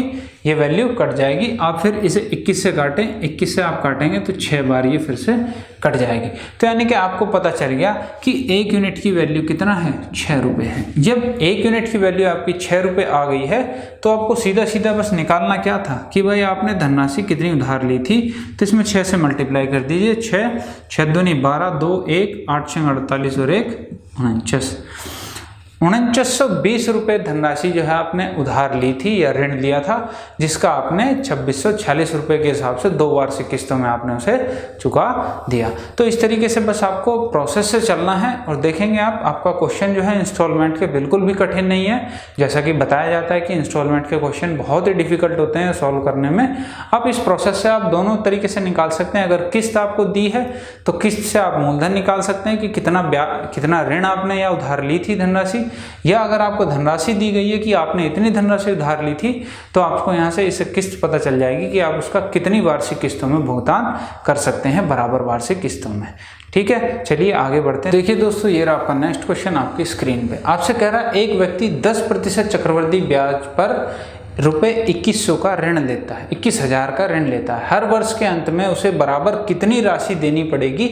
ये वैल्यू कट जाएगी। आप फिर इसे 21 से काटें, 21 से आप काटेंगे तो 6 बार ये फिर से कट जाएगी। तो यानी कि आपको पता चल गया कि 1 यूनिट की वैल्यू कितना है 6 रुपये है। जब 1 यूनिट की वैल्यू आपकी 6 रुपये आ गई है तो आपको सीधा सीधा बस निकालना क्या था कि भाई आपने धनराशि कितनी उधार ली थी, तो इसमें 6 से मल्टीप्लाई कर दीजिए। 6 दूनी 12, 2 1 8 6 48 और 1 4920 रुपये धनराशि जो है आपने उधार ली थी या ऋण लिया था, जिसका आपने 2646 रुपये के हिसाब से 2 वार्षिक किस्तों में आपने उसे चुका दिया। तो इस तरीके से बस आपको प्रोसेस से चलना है और देखेंगे आप, आपका क्वेश्चन जो है इंस्टॉलमेंट के बिल्कुल भी कठिन नहीं है। जैसा कि बताया जाता है कि इंस्टॉलमेंट के क्वेश्चन बहुत ही डिफिकल्ट होते हैं सॉल्व करने में। अब इस प्रोसेस से आप दोनों तरीके से निकाल सकते हैं। अगर किस्त आपको दी है तो किस्त से आप मूलधन निकाल सकते हैं कि कितना ऋण आपने या उधार ली थी धनराशि, या अगर आपको धनराशि दी गई है कि आपने इतनी धनराशि उधार ली थी तो आपको यहाँ से इसे किस्त पता चल जाएगी कि आप उसका कितनी वार्षिक किस्तों में भुगतान कर सकते हैं, बराबर वार्षिक किस्तों में। ठीक है, चलिए आगे बढ़ते हैं। देखिए दोस्तों, ये रहा आपका नेक्स्ट क्वेश्चन आपकी स्क्रीन पे। आपसे कह रहा है एक व्यक्ति 10% चक्रवृद्धि ब्याज पर रुपये 2100 का ऋण लेता है, 21,000 का ऋण लेता है। हर वर्ष के अंत में उसे बराबर कितनी राशि देनी पड़ेगी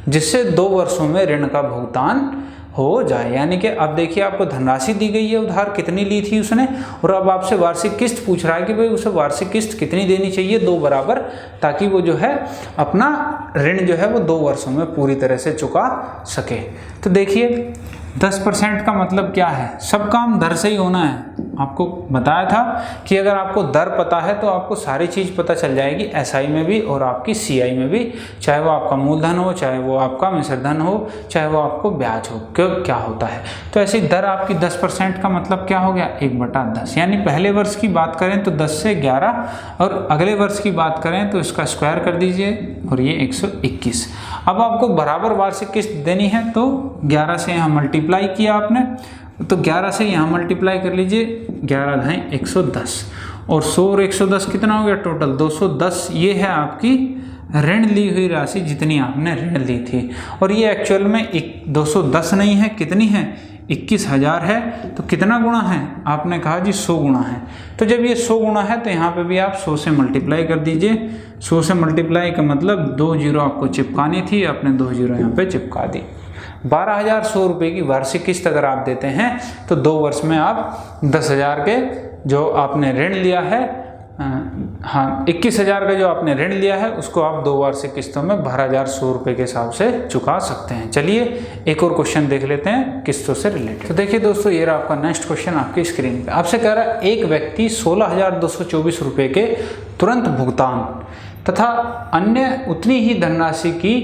जिससे 2 वर्षों में ऋण का भुगतान हो जाए। यानी कि अब देखिए आपको धनराशि दी गई है, उधार कितनी ली थी उसने, और अब आपसे वार्षिक किस्त पूछ रहा है कि भाई उसे वार्षिक किस्त कितनी देनी चाहिए 2 बराबर, ताकि वो जो है अपना ऋण जो है वो 2 वर्षों में पूरी तरह से चुका सके। तो देखिए 10% का मतलब क्या है, सब काम दर से ही होना है। आपको बताया था कि अगर आपको दर पता है तो आपको सारी चीज़ पता चल जाएगी, एसआई में भी और आपकी सीआई में भी, चाहे वो आपका मूलधन हो, चाहे वो आपका मिश्रधन हो, चाहे वो आपको ब्याज हो, क्यों क्या होता है। तो ऐसी दर आपकी 10% का मतलब क्या हो गया 1/10, यानी पहले वर्ष की बात करें तो 10 से 11 और अगले वर्ष की बात करें तो इसका स्क्वायर कर दीजिए और ये 121। अब आपको बराबर वार्षिक किस्त देनी है तो 11 से यहाँ मल्टीप्लाई किया आपने, तो 11 से यहाँ मल्टीप्लाई कर लीजिए, 11 × 110 और 100 और 110 कितना हो गया टोटल 210। ये है आपकी ऋण ली हुई राशि जितनी आपने ऋण ली थी, और ये एक्चुअल में 210 नहीं है, कितनी है 21,000 है। तो कितना गुणा है, आपने कहा जी 100 गुणा है। तो जब ये 100 गुणा है तो यहाँ पे भी आप 100 से मल्टीप्लाई कर दीजिए। 100 से मल्टीप्लाई का मतलब 2 जीरो आपको चिपकानी थी, आपने 2 जीरो यहाँ पे चिपका दी। 12,100 रुपये की वार्षिक किस्त अगर आप देते हैं तो 2 वर्ष में आप 10,000 के जो आपने ऋण लिया है, 21,000 का जो आपने ऋण लिया है उसको आप 2 वार्षिक किस्तों में 12,100 रुपये के हिसाब से चुका सकते हैं। चलिए एक और क्वेश्चन देख लेते हैं किस्तों से रिलेटेड। तो देखिए दोस्तों, ये रहा आपका नेक्स्ट क्वेश्चन आपकी स्क्रीन पे। आपसे कह रहा है एक व्यक्ति 16,224 रुपये के तुरंत भुगतान तथा अन्य उतनी ही धनराशि की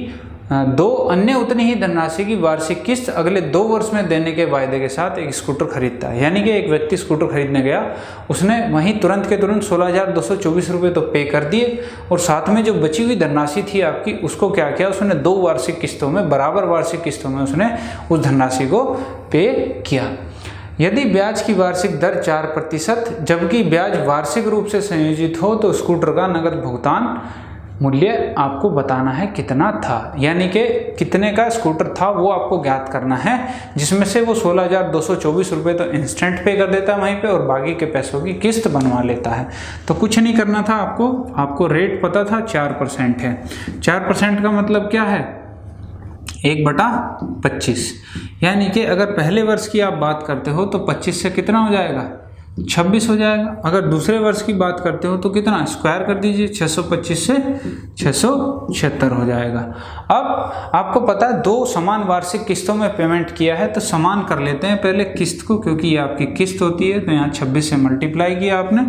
धनराशि की वार्षिक किस्त अगले 2 वर्ष में देने के वायदे के साथ एक स्कूटर खरीदता है। यानी कि एक व्यक्ति स्कूटर खरीदने गया, उसने वहीं तुरंत के तुरंत 16,224 रुपये तो पे कर दिए, और साथ में जो बची हुई धनराशि थी आपकी उसको क्या किया, उसने 2 वार्षिक किस्तों में बराबर वार्षिक किस्तों में उसने उस धनराशि को पे किया। यदि ब्याज की वार्षिक दर 4% जबकि ब्याज वार्षिक रूप से संयोजित हो तो स्कूटर का नगद भुगतान मूल्य आपको बताना है कितना था। यानी कि कितने का स्कूटर था वो आपको ज्ञात करना है, जिसमें से वो 16,224 रुपये तो इंस्टेंट पे कर देता है वहीं पे, और बाकी के पैसों की किस्त बनवा लेता है। तो कुछ नहीं करना था आपको रेट पता था 4% है। 4% का मतलब क्या है 1/25, यानी कि अगर पहले वर्ष की आप बात करते हो तो 25 से कितना हो जाएगा 26 हो जाएगा। अगर दूसरे वर्ष की बात करते हो तो कितना स्क्वायर कर दीजिए, 625 से 676 हो जाएगा। अब आपको पता है 2 समान वार्षिक किस्तों में पेमेंट किया है, तो समान कर लेते हैं पहले किस्त को, क्योंकि ये आपकी किस्त होती है। तो यहाँ 26 से मल्टीप्लाई किया आपने,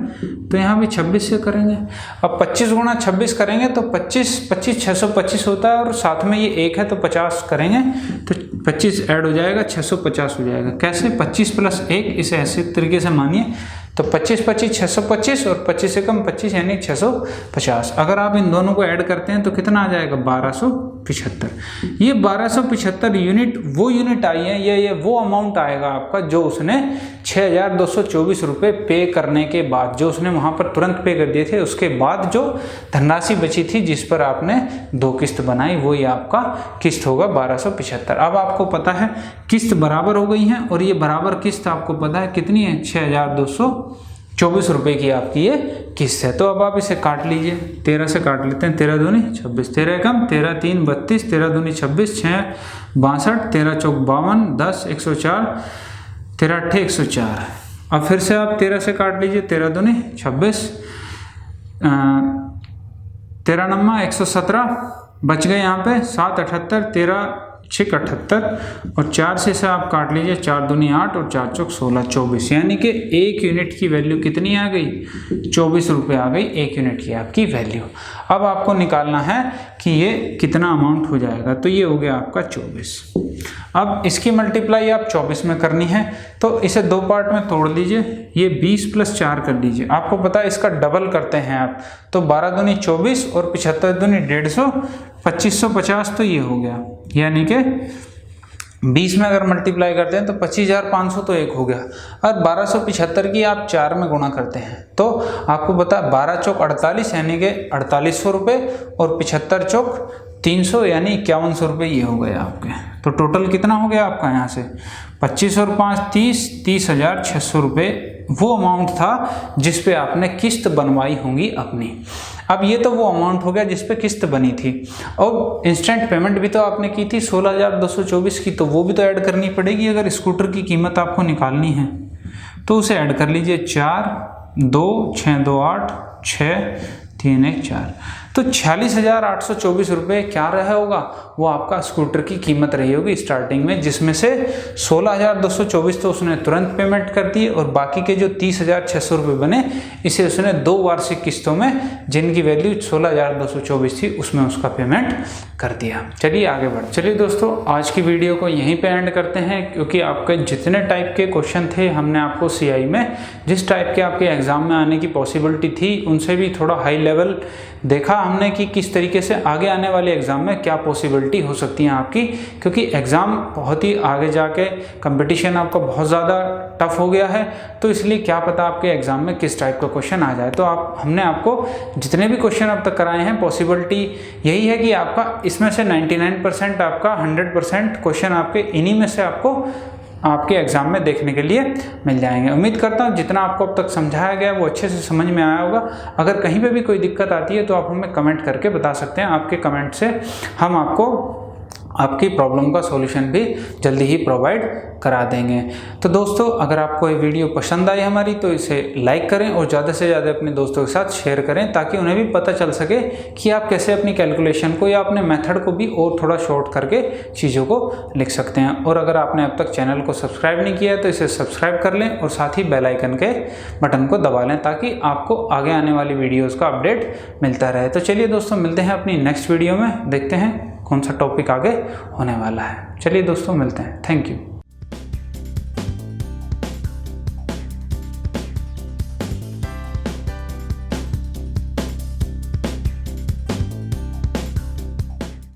तो यहाँ भी 26 से करेंगे। अब 25 गुणा 26 करेंगे तो 25 625 होता है, और साथ में ये 1 है तो 50 करेंगे तो 25 ऐड हो जाएगा, 650 हो जाएगा। कैसे? 25 + 1, इसे ऐसे तरीके से मानिए तो 25 25 625 और 25 से कम 25 यानी 650। अगर आप इन दोनों को ऐड करते हैं तो कितना आ जाएगा? 1275। ये 1275 यूनिट वो यूनिट आई है, ये वो अमाउंट आएगा आपका जो उसने 6224 रुपये पे करने के बाद, जो उसने वहाँ पर तुरंत पे कर दिए थे, उसके बाद जो धनराशि बची थी जिस पर आपने 2 किस्त बनाई, वो ये आपका किस्त होगा 1275। अब आपको पता है किस्त बराबर हो गई है, और ये बराबर किस्त आपको पता है कितनी है? 6224 रुपये की आपकी ये किस्त है। तो अब आप इसे काट लीजिए, 13 से काट लेते हैं। 13 दूनी 26, 13 कम 13 3 32, 13 दूनी 26, 6 62, 13 चौक 52, 10 104, 13 8 104। अब फिर से आप 13 से काट लीजिए, 13 दूनी 26, 13 नम्मा 117, बच गए यहाँ पे 7 78, 13 6 78, और 4 से आप काट लीजिए, 4 दूनी 8 और 4 चौक 16 24, यानी कि 1 यूनिट की वैल्यू कितनी आ गई? 24 रुपये आ गई 1 यूनिट की आपकी वैल्यू। अब आपको निकालना है कि ये कितना अमाउंट हो जाएगा, तो ये हो गया आपका 24। अब इसकी मल्टीप्लाई आप 24 में करनी है, तो इसे 2 पार्ट में तोड़ लीजिए, ये 20 + 4 कर दीजिए। आपको पता है इसका डबल करते हैं आप, तो 12 दूनी 24 और 75 दूनी 150, 2550 तो ये हो गया, यानी कि 20 में अगर मल्टीप्लाई करते हैं तो 25,500 तो 1 हो गया। और 1275 की आप 4 में गुणा करते हैं तो आपको पता है 12 चौक 48 यानी कि 4800 रुपये, और 75 चौक 300 यानी 5100 रुपये ये हो गए आपके। तो टोटल कितना हो गया आपका यहाँ से? 25 और 5 30, 30,600 रुपये वो अमाउंट था जिस पे आपने किस्त बनवाई होंगी अपनी। अब ये तो वो अमाउंट हो गया जिस पे किस्त बनी थी, और इंस्टेंट पेमेंट भी तो आपने की थी 16,224 की, तो वो भी तो ऐड करनी पड़ेगी। अगर स्कूटर की कीमत आपको निकालनी है तो उसे ऐड कर लीजिए, 4 2 6 2 8 6 3 1 4, तो 46,824 रुपये क्या रहा होगा? वो आपका स्कूटर की कीमत रही होगी स्टार्टिंग में, जिसमें से 16,224 तो उसने तुरंत पेमेंट कर दी, और बाकी के जो 30,600 रुपये बने इसे उसने 2 वार्षिक किस्तों में, जिनकी वैल्यू 16,224 थी, उसमें उसका पेमेंट कर दिया। चलिए आगे बढ़। चलिए दोस्तों, आज की वीडियो को यहीं पे एंड करते हैं, क्योंकि आपके जितने टाइप के क्वेश्चन थे हमने आपको CI में जिस टाइप के आपके एग्जाम में आने की पॉसिबिलिटी थी उनसे भी थोड़ा हाई लेवल देखा हमने कि किस तरीके से आगे आने वाले एग्जाम में क्या पॉसिबिलिटी हो सकती है आपकी, क्योंकि एग्ज़ाम बहुत ही आगे जाके कंपटीशन आपका बहुत ज़्यादा टफ हो गया है, तो इसलिए क्या पता आपके एग्जाम में किस टाइप का क्वेश्चन आ जाए। तो हमने आपको जितने भी क्वेश्चन अब तक कराए हैं पॉसिबिलिटी यही है कि आपका इसमें से 99% आपका 100% क्वेश्चन आपके इन्हीं में से आपको आपके एग्जाम में देखने के लिए मिल जाएंगे। उम्मीद करता हूँ जितना आपको अब तक समझाया गया वो अच्छे से समझ में आया होगा। अगर कहीं पे भी कोई दिक्कत आती है तो आप हमें कमेंट करके बता सकते हैं। आपके कमेंट से हम आपको आपकी प्रॉब्लम का सॉल्यूशन भी जल्दी ही प्रोवाइड करा देंगे। तो दोस्तों, अगर आपको ये वीडियो पसंद आई हमारी तो इसे लाइक करें और ज़्यादा से ज़्यादा अपने दोस्तों के साथ शेयर करें, ताकि उन्हें भी पता चल सके कि आप कैसे अपनी कैलकुलेशन को या अपने मेथड को भी और थोड़ा शॉर्ट करके चीज़ों को लिख सकते हैं। और अगर आपने अब तक चैनल को सब्सक्राइब नहीं किया है तो इसे सब्सक्राइब कर लें और साथ ही बेल आइकन के बटन को दबा लें, ताकि आपको आगे आने वाली वीडियोज़ का अपडेट मिलता रहे। तो चलिए दोस्तों, मिलते हैं अपनी नेक्स्ट वीडियो में, देखते हैं कौन सा टॉपिक आगे होने वाला है। चलिए दोस्तों, मिलते हैं। Thank you.